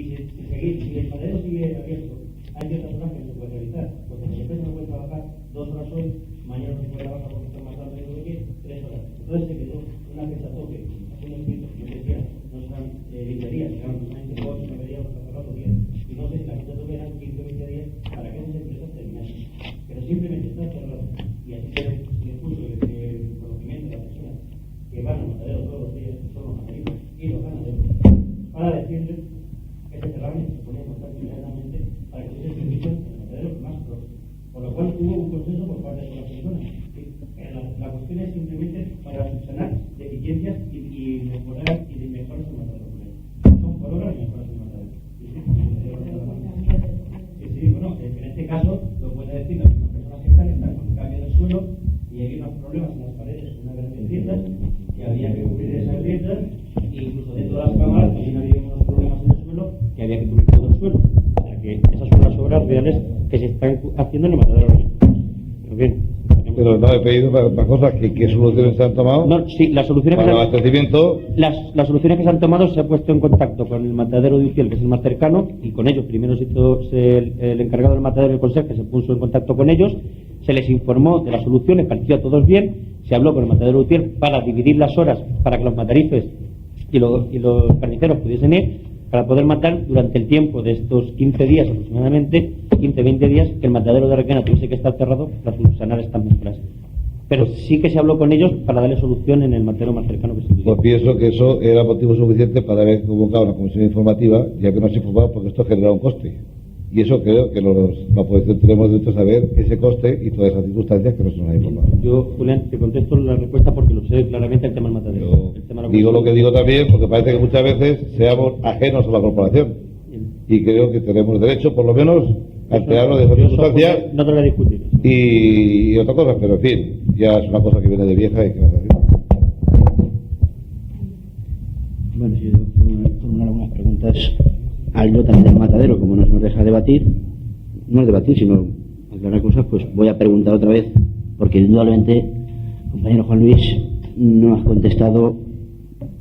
el matadero sigue abierto, hay ciertas horas que no se puede realizar, porque si empresa no puede trabajar 2 horas hoy, mañana no se puede trabajar porque están matando y no sé qué, 3 horas. Entonces se quedó una fecha tope, haciendo escrito, yo decía, no serán 20 días, serán aproximadamente 8 9 días hasta cerrado 10. Y no sé si la fecha tope eran 15 o 20 días para que esas empresas terminasen. Pero simplemente está cerrado. Y así se les puso el conocimiento de las personas que van al matadero todos los días, que son los mataderos y los ganaderos, para decirles que se cerraban y se ponían en contacto inmediatamente para que tuviesen servicios en el matadero más pronto. Por lo cual hubo un consenso por parte de las personas. La cuestión es simplemente para subsanar deficiencias y mejorar y mejorar el matadero. Son por obras y mejoras el matadero. Sí, bueno, en este caso lo puede decir las mismas personas que están con el cambio del suelo y había unos problemas en las paredes, unas grandes grietas, que había que cubrir esas grietas, e incluso dentro de las cámaras también había unos problemas en el suelo que había que cubrir todo el suelo. O sea que esas son las obras reales que se están haciendo en el matadero. Pero bien. Pero no he pedido más cosas. ¿Qué soluciones se han tomado? No, sí, las soluciones para el abastecimiento. Las soluciones que se han tomado, se ha puesto en contacto con el matadero de Utiel, que es el más cercano, y con ellos. Primero el encargado del matadero, el conserje, se puso en contacto con ellos, se les informó de las soluciones, pareció a todos bien, se habló con el matadero de Utiel para dividir las horas para que los matarifes y los carniceros pudiesen ir, para poder matar durante el tiempo de estos 15 días aproximadamente, 15-20 días, que el matadero de Requena tuviese que estar cerrado para subsanar estas mejoras. Pero sí que se habló con ellos para darle solución en el matadero más cercano que se tuviera. Pues pienso que eso era motivo suficiente para haber convocado una comisión informativa, ya que no se informaba, porque esto genera un coste. Y eso creo que la oposición tenemos derecho a saber ese coste y todas esas circunstancias que no se nos ha informado. Yo, Julián, te contesto la respuesta porque lo sé claramente el tema del matadero. Digo lo que digo también porque parece que muchas veces seamos ajenos a la corporación. Y creo que tenemos derecho, por lo menos, a enterarnos de esas circunstancias. No te lo voy a discutir. Y otra cosa, pero en fin, ya es una cosa que viene de vieja y que vas a decir. Bueno, si yo formular algunas preguntas al hilo también del matadero, como no se nos deja debatir, no es debatir, sino aclarar cosas, pues voy a preguntar otra vez, porque indudablemente, compañero Juan Luis, no has contestado,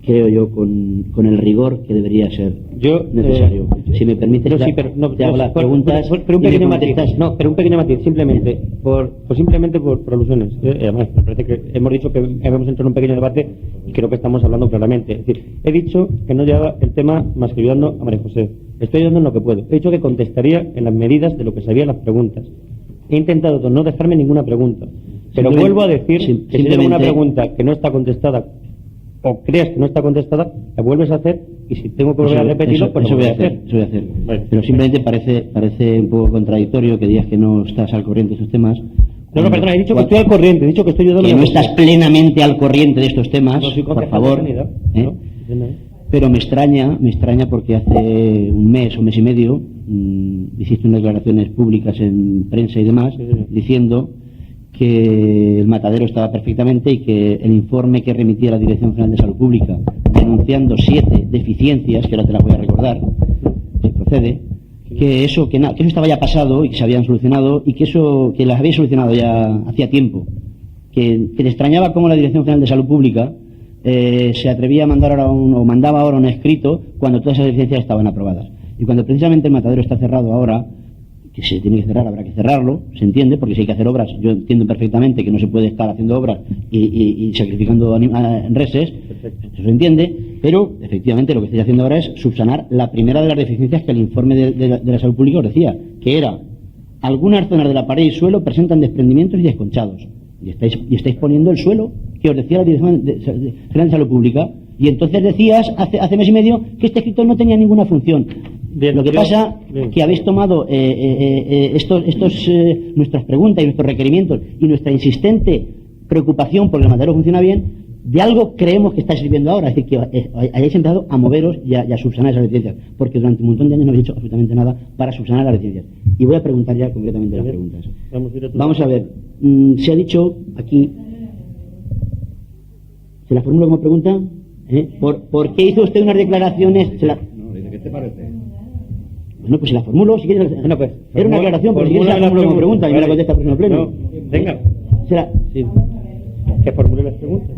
creo yo, con el rigor que debería ser necesario. Si me permites, te hago las preguntas. Pero un pequeño matiz, pero un pequeño matiz, simplemente por alusiones. Además, me parece que hemos dicho que hemos entrado en un pequeño debate y creo que estamos hablando claramente. Es decir, he dicho que no llevaba el tema más que ayudando a María José. Estoy ayudando en lo que puedo. He dicho que contestaría en las medidas de lo que sabía las preguntas. He intentado no dejarme ninguna pregunta. Pero vuelvo a decir que si hay alguna pregunta que no está contestada o creas que no está contestada, la vuelves a hacer y si tengo que volver a repetirlo, pues eso voy a hacer. Eso voy a hacer. Vale. Pero simplemente parece un poco contradictorio que digas que no estás al corriente de estos temas. No, perdona, he dicho que estoy al corriente, he dicho que estoy ayudando. Que no estás plenamente al corriente de estos temas, por favor. Pero me extraña porque hace un mes o mes y medio hiciste unas declaraciones públicas en prensa y demás, diciendo que el matadero estaba perfectamente y que el informe que remitía la Dirección General de Salud Pública denunciando 7 deficiencias, que ahora te las voy a recordar, si procede, que eso estaba ya pasado y que se habían solucionado y que las había solucionado ya hacía tiempo, que te extrañaba cómo la Dirección General de Salud Pública se atrevía a mandar mandaba ahora un escrito cuando todas esas deficiencias estaban aprobadas. Y cuando precisamente el matadero está cerrado ahora, que se tiene que cerrar, habrá que cerrarlo, se entiende, porque si hay que hacer obras, yo entiendo perfectamente que no se puede estar haciendo obras y sacrificando reses, eso se entiende, pero efectivamente lo que estoy haciendo ahora es subsanar la primera de las deficiencias que el informe de la salud pública os decía, que era algunas zonas de la pared y suelo presentan desprendimientos y desconchados, y estáis poniendo el suelo que os decía la Dirección General de Salud Pública, y entonces decías hace mes y medio que este escrito no tenía ninguna función. Lo que pasa es que habéis tomado nuestras preguntas y nuestros requerimientos y nuestra insistente preocupación porque el matadero funciona bien, de algo creemos que está sirviendo ahora, es decir, que hayáis empezado a moveros y a subsanar esas deficiencias, porque durante un montón de años no habéis hecho absolutamente nada para subsanar las deficiencias. Y voy a preguntar ya concretamente las preguntas. Vamos a ver, se ha dicho aquí, ¿se la formulo como pregunta? ¿Por qué hizo usted unas declaraciones? No, dice, ¿qué te parece? Bueno, pues si la formulo, si quieres. Bueno, pues, era una aclaración, pero si quieres la formulo como pregunta y me la contesta el próximo pleno. No, venga. Será. Sí. Que formule las preguntas.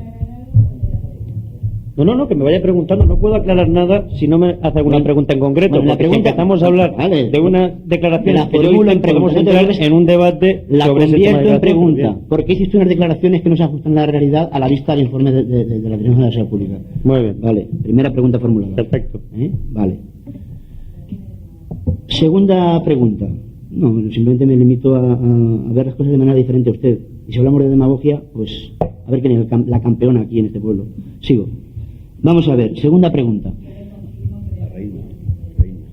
No, que me vaya preguntando. No puedo aclarar nada si no me hace alguna pregunta en concreto. Bueno, la porque pregunta, si empezamos a hablar de unas declaraciones que yo hice, podemos entrar en un debate la sobre ese tema convierto de en pregunta. bien. ¿Por qué hiciste unas declaraciones que no se ajustan a la realidad a la vista del informe de la Dirección de la Seguridad Pública? Muy bien. Vale, primera pregunta formulada. Perfecto. Vale. Segunda pregunta. No, simplemente me limito a ver las cosas de manera diferente a usted. Y si hablamos de demagogia, pues a ver quién es la campeona aquí en este pueblo. Sigo. Vamos a ver, segunda pregunta. La reina.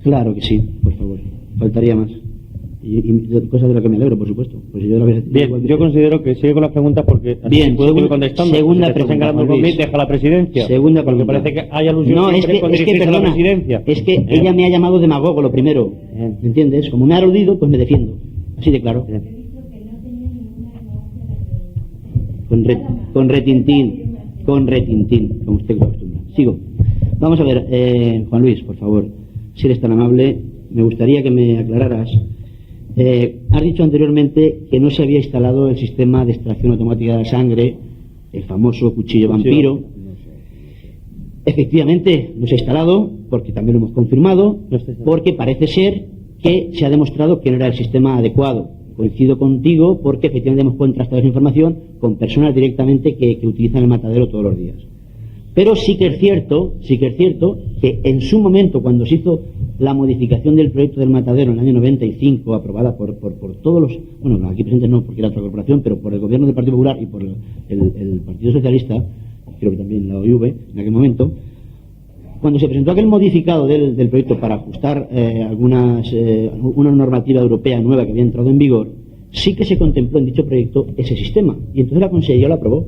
Claro que sí, por favor. Faltaría más. Y cosas de las que me alegro, por supuesto. Pues yo Bien, yo considero que sigue con las preguntas porque así bien, puedo ir contestando. Segunda si te estás encarando conmigo, deja la presidencia. Segunda porque pregunta. parece que hay alusión no, siempre con dirigirse a la perdona, presidencia. es que ella me ha llamado demagogo lo primero. ¿Me entiendes? Como me ha aludido, pues me defiendo. Así de claro. Con retintín, como usted acostumbra. Sigo. Vamos a ver, Juan Luis, por favor, si eres tan amable, me gustaría que me aclararas. Has dicho anteriormente que no se había instalado el sistema de extracción automática de la sangre, el famoso cuchillo vampiro. Efectivamente, no se ha instalado, porque también lo hemos confirmado, porque parece ser que se ha demostrado que no era el sistema adecuado. Coincido contigo porque efectivamente hemos contrastado esa información con personas directamente que utilizan el matadero todos los días. Pero sí que es cierto que en su momento, cuando se hizo la modificación del proyecto del matadero en el año 95, aprobada por todos los, bueno, aquí presentes no porque era otra corporación, pero por el gobierno del Partido Popular y por el Partido Socialista, creo que también la OIV en aquel momento, cuando se presentó aquel modificado del proyecto para ajustar una normativa europea nueva que había entrado en vigor, sí que se contempló en dicho proyecto ese sistema, y entonces la Consellería lo aprobó.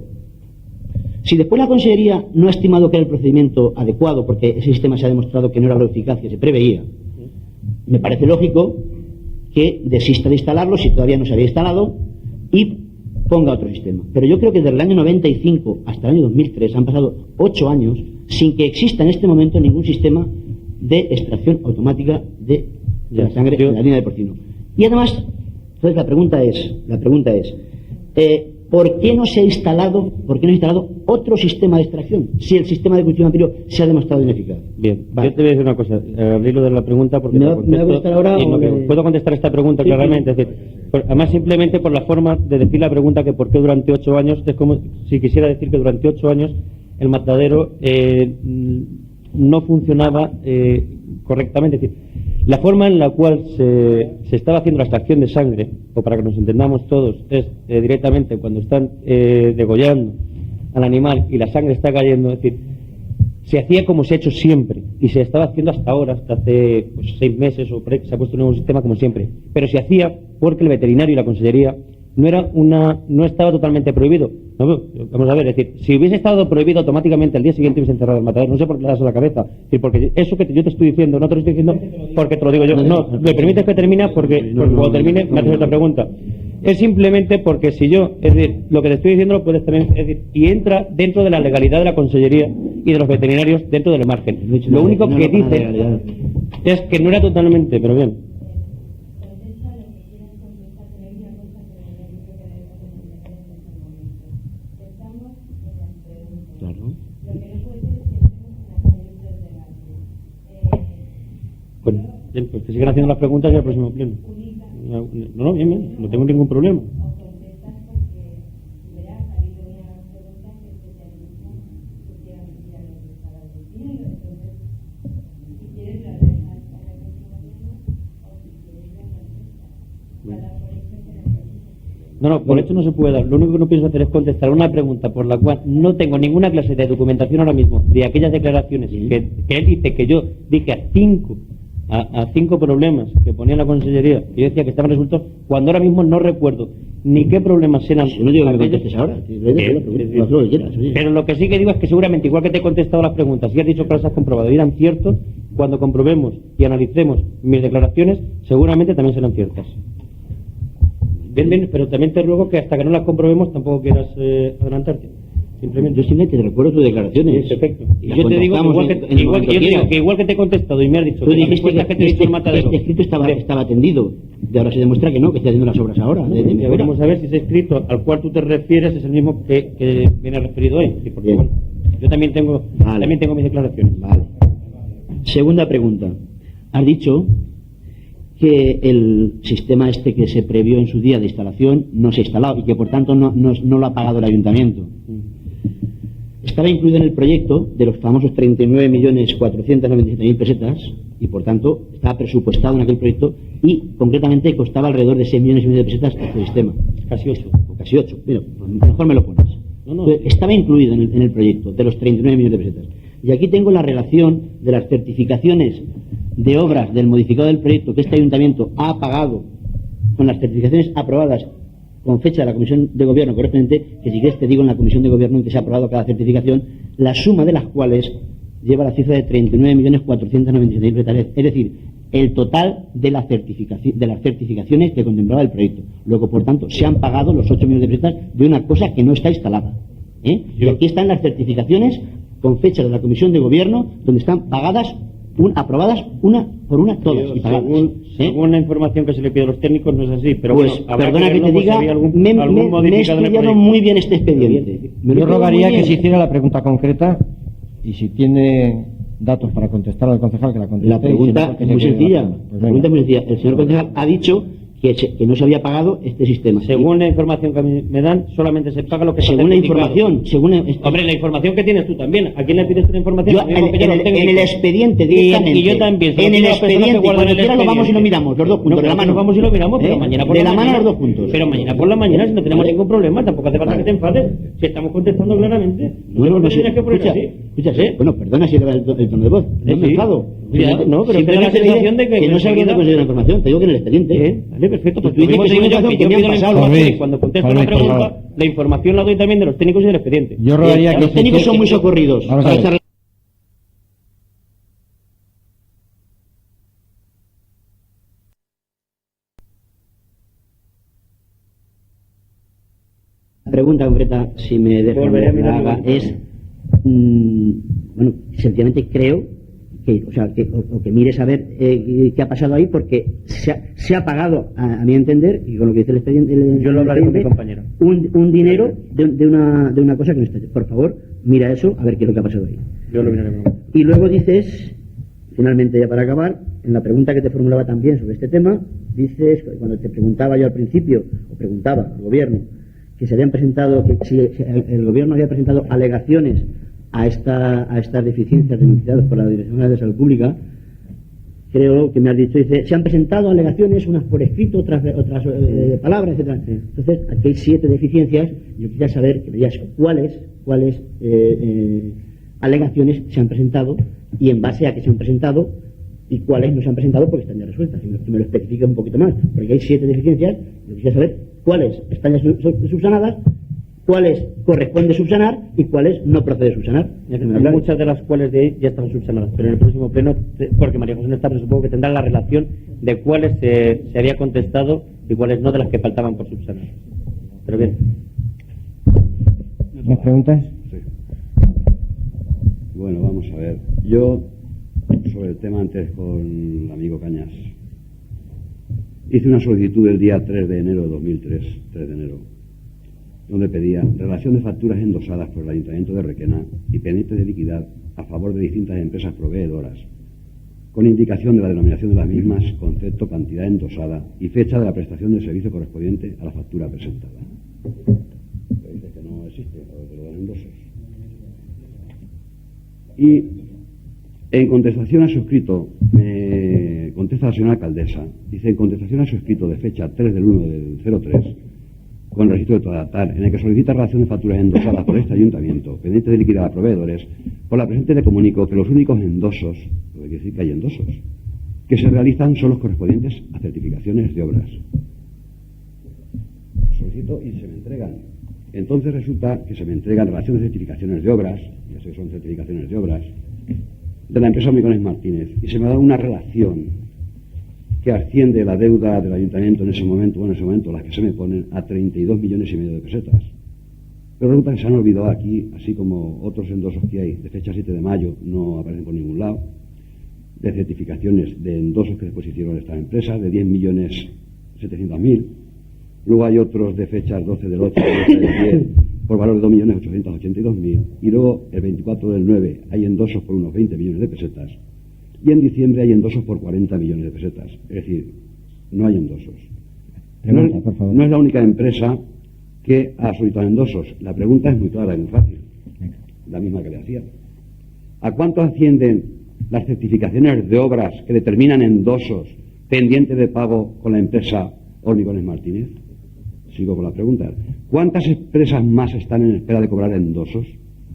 Si después la Consellería no ha estimado que era el procedimiento adecuado, porque ese sistema se ha demostrado que no era lo eficaz que se preveía, me parece lógico que desista de instalarlo si todavía no se había instalado y ponga otro sistema. Pero yo creo que desde el año 95 hasta el año 2003 han pasado 8 años sin que exista en este momento ningún sistema de extracción automática de la sangre en la línea de porcino. Y además, entonces la pregunta es ¿por qué no se ha instalado otro sistema de extracción si el sistema de cuchillo vampiro se ha demostrado ineficaz? Bien, vale. Yo te voy a decir una cosa, al hilo de la pregunta, porque puedo contestar esta pregunta sí, claramente. Sí. Es decir, además simplemente por la forma de decir la pregunta, que por qué durante 8 años, es como si quisiera decir que durante 8 años el matadero no funcionaba correctamente. Es decir, la forma en la cual se estaba haciendo la extracción de sangre, o para que nos entendamos todos, es directamente cuando están degollando al animal y la sangre está cayendo. Es decir, se hacía como se ha hecho siempre y se estaba haciendo hasta ahora, hasta hace 6 meses o por ahí, se ha puesto un nuevo sistema como siempre, pero se hacía porque el veterinario y la Consellería no estaba totalmente prohibido. No, vamos a ver, es decir, si hubiese estado prohibido automáticamente al día siguiente hubiese encerrado el matadero, no sé por qué le das a la cabeza. Es decir, porque eso que yo te estoy diciendo, no te lo estoy diciendo porque te lo digo yo. No, me permites que termine porque cuando termine me haces otra pregunta. Es simplemente porque si yo, es decir, lo que te estoy diciendo lo puedes también, es decir, y entra dentro de la legalidad de la Consellería y de los veterinarios dentro del margen. Lo único que dice es que no era totalmente, pero bien. Bueno, bien, pues que sigan haciendo las preguntas y al próximo pleno. No, bien, no tengo ningún problema. No, por hecho no se puede dar. Lo único que no pienso hacer es contestar una pregunta por la cual no tengo ninguna clase de documentación ahora mismo de aquellas declaraciones que él dice que yo dije a cinco problemas que ponía la Consellería, que yo decía que estaban resueltos, cuando ahora mismo no recuerdo ni qué problemas eran. No digo que me contestes ahora, pero lo que sí que digo es que seguramente, igual que te he contestado las preguntas y has dicho que las has comprobado y eran ciertos, cuando comprobemos y analicemos mis declaraciones, seguramente también serán ciertas. Bien, pero también te ruego que hasta que no las comprobemos tampoco quieras adelantarte. Simplemente. Yo simplemente te recuerdo tus declaraciones. Sí, perfecto. Y Y yo te digo que igual que te he contestado y me has dicho tú dijiste que te he dicho el matadero. este escrito estaba atendido. De ahora se demuestra que no, que estoy haciendo las obras ahora. Ya veremos a ver si ese escrito al cual tú te refieres es el mismo que viene referido hoy. Sí, porque, bueno, yo también tengo mis declaraciones. Vale. Segunda pregunta. Has dicho que el sistema este que se previó en su día de instalación no se ha instalado y que por tanto no lo ha pagado el ayuntamiento. Estaba incluido en el proyecto de los famosos 39.497.000 pesetas y por tanto estaba presupuestado en aquel proyecto y concretamente costaba alrededor de 6 millones y medio de pesetas este sistema. Casi 8. O casi 8. Mira, mejor me lo pones. Entonces, estaba incluido en el proyecto de los 39 millones de pesetas. Y aquí tengo la relación de las certificaciones de obras del modificado del proyecto que este ayuntamiento ha pagado con las certificaciones aprobadas con fecha de la Comisión de Gobierno correspondiente, que si quieres te digo en la Comisión de Gobierno en que se ha aprobado cada certificación, la suma de las cuales lleva la cifra de 39.497.000 pesetas. Es decir, el total de las certificaciones que contemplaba el proyecto. Luego, por tanto, se han pagado los 8 millones de pesetas de una cosa que no está instalada. Y aquí están las certificaciones con fecha de la Comisión de Gobierno, donde están pagadas, aprobadas una por una todas y pagadas. Según la información que se le pide a los técnicos no es así, pero pues bueno, perdona que te diga, me he estudiado muy bien este expediente. Yo rogaría que se hiciera la pregunta concreta y si tiene datos para contestar al concejal, que la conteste. La pregunta es muy sencilla. El señor concejal ha dicho que no se había pagado este sistema. Según la información que a mí me dan, solamente se paga lo que según la información, Hombre, la información que tienes tú también. ¿A quién le pides tu información? Yo, en el expediente directamente. Y yo también. En el expediente, cuando quiera lo vamos y lo miramos, los dos puntos, de la mano. Vamos y lo miramos, pero mañana por de la mano mañana. los dos puntos. Pero mañana por la mañana, si no tenemos ningún problema, tampoco hace falta que te enfades. Si estamos contestando claramente, no tienes que poner así. Escucha, bueno, perdona si era el tono de voz. No me enfado. No, pero tengo la sensación de que no se había conseguido la información. Te digo que en el expediente. Vale, perfecto. Pues tú dices que cuando contesto una pregunta, la información la doy también de los técnicos y del expediente. Yo rogaría que los técnicos son muy socorridos. La pregunta concreta, si me dejan la haga, es bueno, sencillamente creo que, o sea, que mires a ver qué ha pasado ahí, porque se ha pagado, a mi entender, y con lo que dice el expediente, yo lo hablaré con mi compañero, un dinero de una cosa que no está. Por favor, mira eso, a ver qué es lo que ha pasado ahí. Yo lo miraré. Y luego dices, finalmente ya para acabar, en la pregunta que te formulaba también sobre este tema, dices, cuando te preguntaba yo al principio, o preguntaba al gobierno, que se habían presentado, que si el gobierno había presentado alegaciones a estas deficiencias denunciadas por la Dirección General de Salud Pública, creo que me has dicho, dice, se han presentado alegaciones, unas por escrito, otras palabras, etcétera. Entonces, aquí hay 7 deficiencias. Yo quisiera saber, que me digas cuáles alegaciones se han presentado y en base a qué se han presentado y cuáles no se han presentado porque están ya resueltas. Si me lo especifica un poquito más, porque hay 7 deficiencias, yo quisiera saber cuáles están ya subsanadas, cuáles corresponde subsanar y cuáles no procede subsanar. Muchas de las cuales de ahí ya están subsanadas, pero en el próximo pleno, porque María José no está, pero supongo que tendrá la relación de cuáles se había contestado y cuáles no, de las que faltaban por subsanar. Pero bien. ¿Más preguntas? Sí. Bueno, vamos a ver. Yo, sobre el tema antes con el amigo Cañas, hice una solicitud el día 3 de enero de 2003, 3 de enero, donde pedía relación de facturas endosadas por el Ayuntamiento de Requena y pendientes de liquidar a favor de distintas empresas proveedoras, con indicación de la denominación de las mismas, concepto, cantidad endosada y fecha de la prestación del servicio correspondiente a la factura presentada. Pero dice que no existe, lo de los endosos. Y en contestación a su escrito, me contesta la señora alcaldesa, dice, en contestación a su escrito de fecha 3 del 1 del 03, con el registro de Todatar, en el que solicita relación de facturas endosadas por este ayuntamiento, pendiente de liquidar a proveedores, por la presente le comunico que los únicos endosos, lo que quiere decir que hay endosos, que se realizan son los correspondientes a certificaciones de obras. Solicito y se me entregan. Entonces resulta que se me entregan relaciones de certificaciones de obras, ya sé que son certificaciones de obras, de la empresa Micones Martínez, y se me da una relación que asciende la deuda del ayuntamiento en ese momento, las que se me ponen, a 32 millones y medio de pesetas. Pero resulta que se han olvidado aquí, así como otros endosos que hay, de fecha 7 de mayo, no aparecen por ningún lado, de certificaciones de endosos que después hicieron estas empresas, de 10.700.000. Luego hay otros de fechas 12 del 8 y 12 del 10, por valor de 2.882.000. Y luego, el 24 del 9, hay endosos por unos 20 millones de pesetas. Y en diciembre hay endosos por 40 millones de pesetas. Es decir, no hay endosos. Pregunta, por favor. No es la única empresa que ha solicitado endosos. La pregunta es muy clara y muy fácil. La misma que le hacía. ¿A cuánto ascienden las certificaciones de obras que determinan endosos pendientes de pago con la empresa Hormigones Martínez? Sigo con la pregunta. ¿Cuántas empresas más están en espera de cobrar endosos?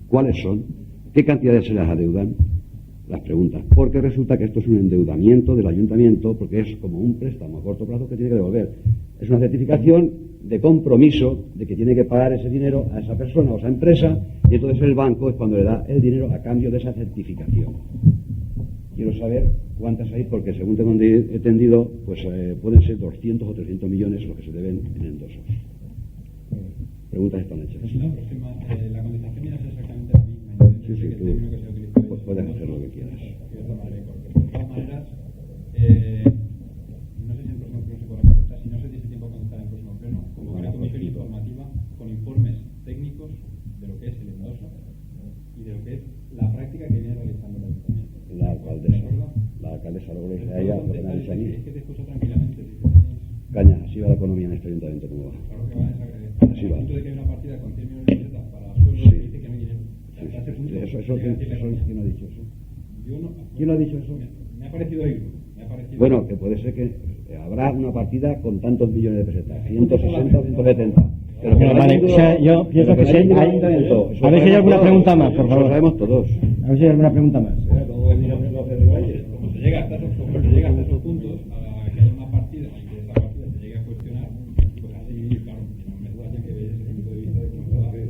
¿Cuáles son? ¿Qué cantidades se les adeudan? Las preguntas. Porque resulta que esto es un endeudamiento del ayuntamiento, porque es como un préstamo a corto plazo que tiene que devolver. Es una certificación de compromiso de que tiene que pagar ese dinero a esa persona o a esa empresa, y entonces el banco es cuando le da el dinero a cambio de esa certificación. Quiero saber cuántas hay, porque según tengo entendido, pues pueden ser 200 o 300 millones los que se deben en endosos. Preguntas están hechas. La contestación es exactamente la misma. Sí, sí, tú puedes hacer lo que quieras. De todas maneras, no sé si en el próximo pleno se podrá contestar. Si no se tiene tiempo a contestar en el próximo pleno, convocaré comisión informativa con informes técnicos de lo que es el endoso y de lo que es la práctica que viene realizando el ayuntamiento. La alcaldesa luego le dice a ella, porque nadie dice a mí. Es que te escucho tranquilamente. Caña, así va la economía en este ayuntamiento, ¿cómo va? Claro que va Así va. al punto de que hay una partida con 100 millones de pesetas para sueldos que dice que no hay dinero. ¿Quién ha dicho eso? Yo no. ¿Quién lo ha dicho eso? Me ha parecido oírlo. Bueno, que puede ser que habrá una partida con tantos millones de pesetas, 160 o 170. Pero que vale, o sea, yo pienso que sí hay... A ver si hay alguna pregunta más, por favor. Lo sabemos todos. A ver si hay alguna pregunta más. Como se llega hasta esos puntos, a que haya una partida y que esa partida se llegue a cuestionar, pues así, claro, no me extraña que veáis ese punto de vista de que no se va a ver.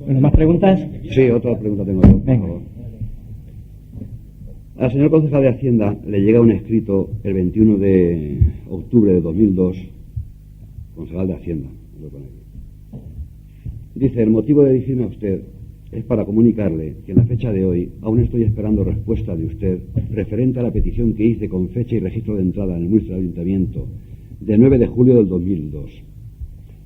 Bueno, ¿más preguntas? Sí, otra pregunta tengo yo, por Venga. favor. Al señor concejal de Hacienda le llega un escrito el 21 de octubre de 2002, concejal de Hacienda, lo pone aquí. Dice, el motivo de dirigirme a usted es para comunicarle que en la fecha de hoy aún estoy esperando respuesta de usted referente a la petición que hice con fecha y registro de entrada en el municipio del Ayuntamiento del 9 de julio del 2002.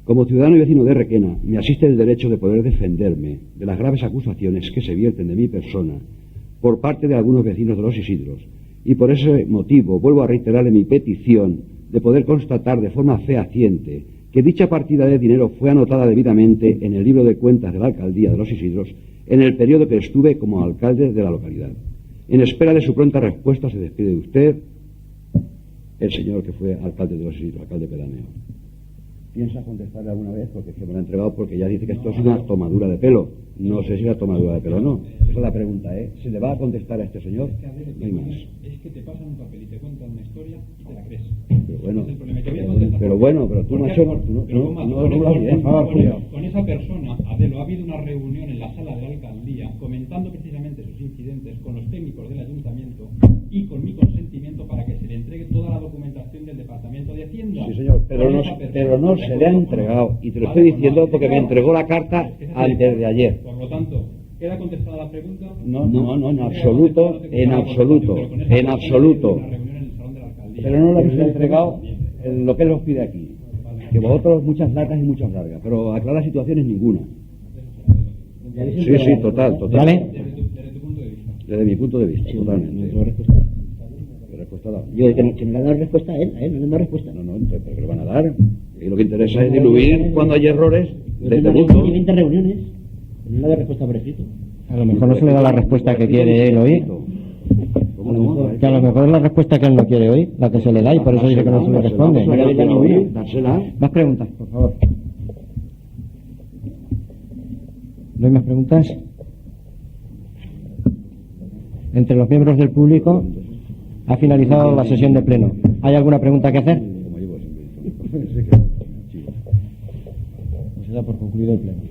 Como ciudadano y vecino de Requena, me asiste el derecho de poder defenderme de las graves acusaciones que se vierten de mi persona por parte de algunos vecinos de Los Isidros, y por ese motivo vuelvo a reiterarle mi petición de poder constatar de forma fehaciente que dicha partida de dinero fue anotada debidamente en el libro de cuentas de la Alcaldía de Los Isidros en el periodo que estuve como alcalde de la localidad. En espera de su pronta respuesta se despide de usted, el señor que fue alcalde de Los Isidros, alcalde pedáneo. ¿Piensa contestarle alguna vez? Porque es que me lo ha entregado porque ya dice que esto es una tomadura de pelo. No sé si es tomadura de pelo o no. Esa es la pregunta, ¿eh? ¿Se le va a contestar a este señor? No hay más. Es que te pasan un papel y te cuentan una historia y te la crees. Pero bueno, Ese es el problema. Te voy a contestar pero tú, macho, no lo bien, por favor, Julio. Con esa persona, Adelo, ha habido una reunión en la sala de la alcaldía comentando precisamente sus incidentes con los técnicos del ayuntamiento y con mi consentimiento para que se le entregue toda la documentación del Departamento de Hacienda. Sí, señor, pero no se le ha entregado. Y te lo estoy diciendo porque me entregó la carta antes de ayer. Por lo tanto, ¿queda contestada la pregunta? No, en absoluto, en absoluto. Pero no lo habéis entregado en lo que él os pide aquí. Que vosotros muchas latas y muchas largas, pero aclarar situaciones ninguna. Sí, total. ¿Vale? Desde mi punto de vista, totalmente. Respuesta dada. Yo que no le han dado respuesta a él no le han dado respuesta. No, entonces, ¿pero qué le van a dar? Y lo que interesa es diluir cuando hay errores de mundo. 20 reuniones, no le da respuesta por escrito. A lo mejor no se le da la respuesta que quiere él oír. Que a lo mejor es la respuesta que él no quiere oír, la que se le da, y por eso dice que no se le responde. Más preguntas, por favor. ¿No hay más preguntas? Entre los miembros del público ha finalizado la sesión de pleno. ¿Hay alguna pregunta que hacer? Pues se da por concluido el pleno.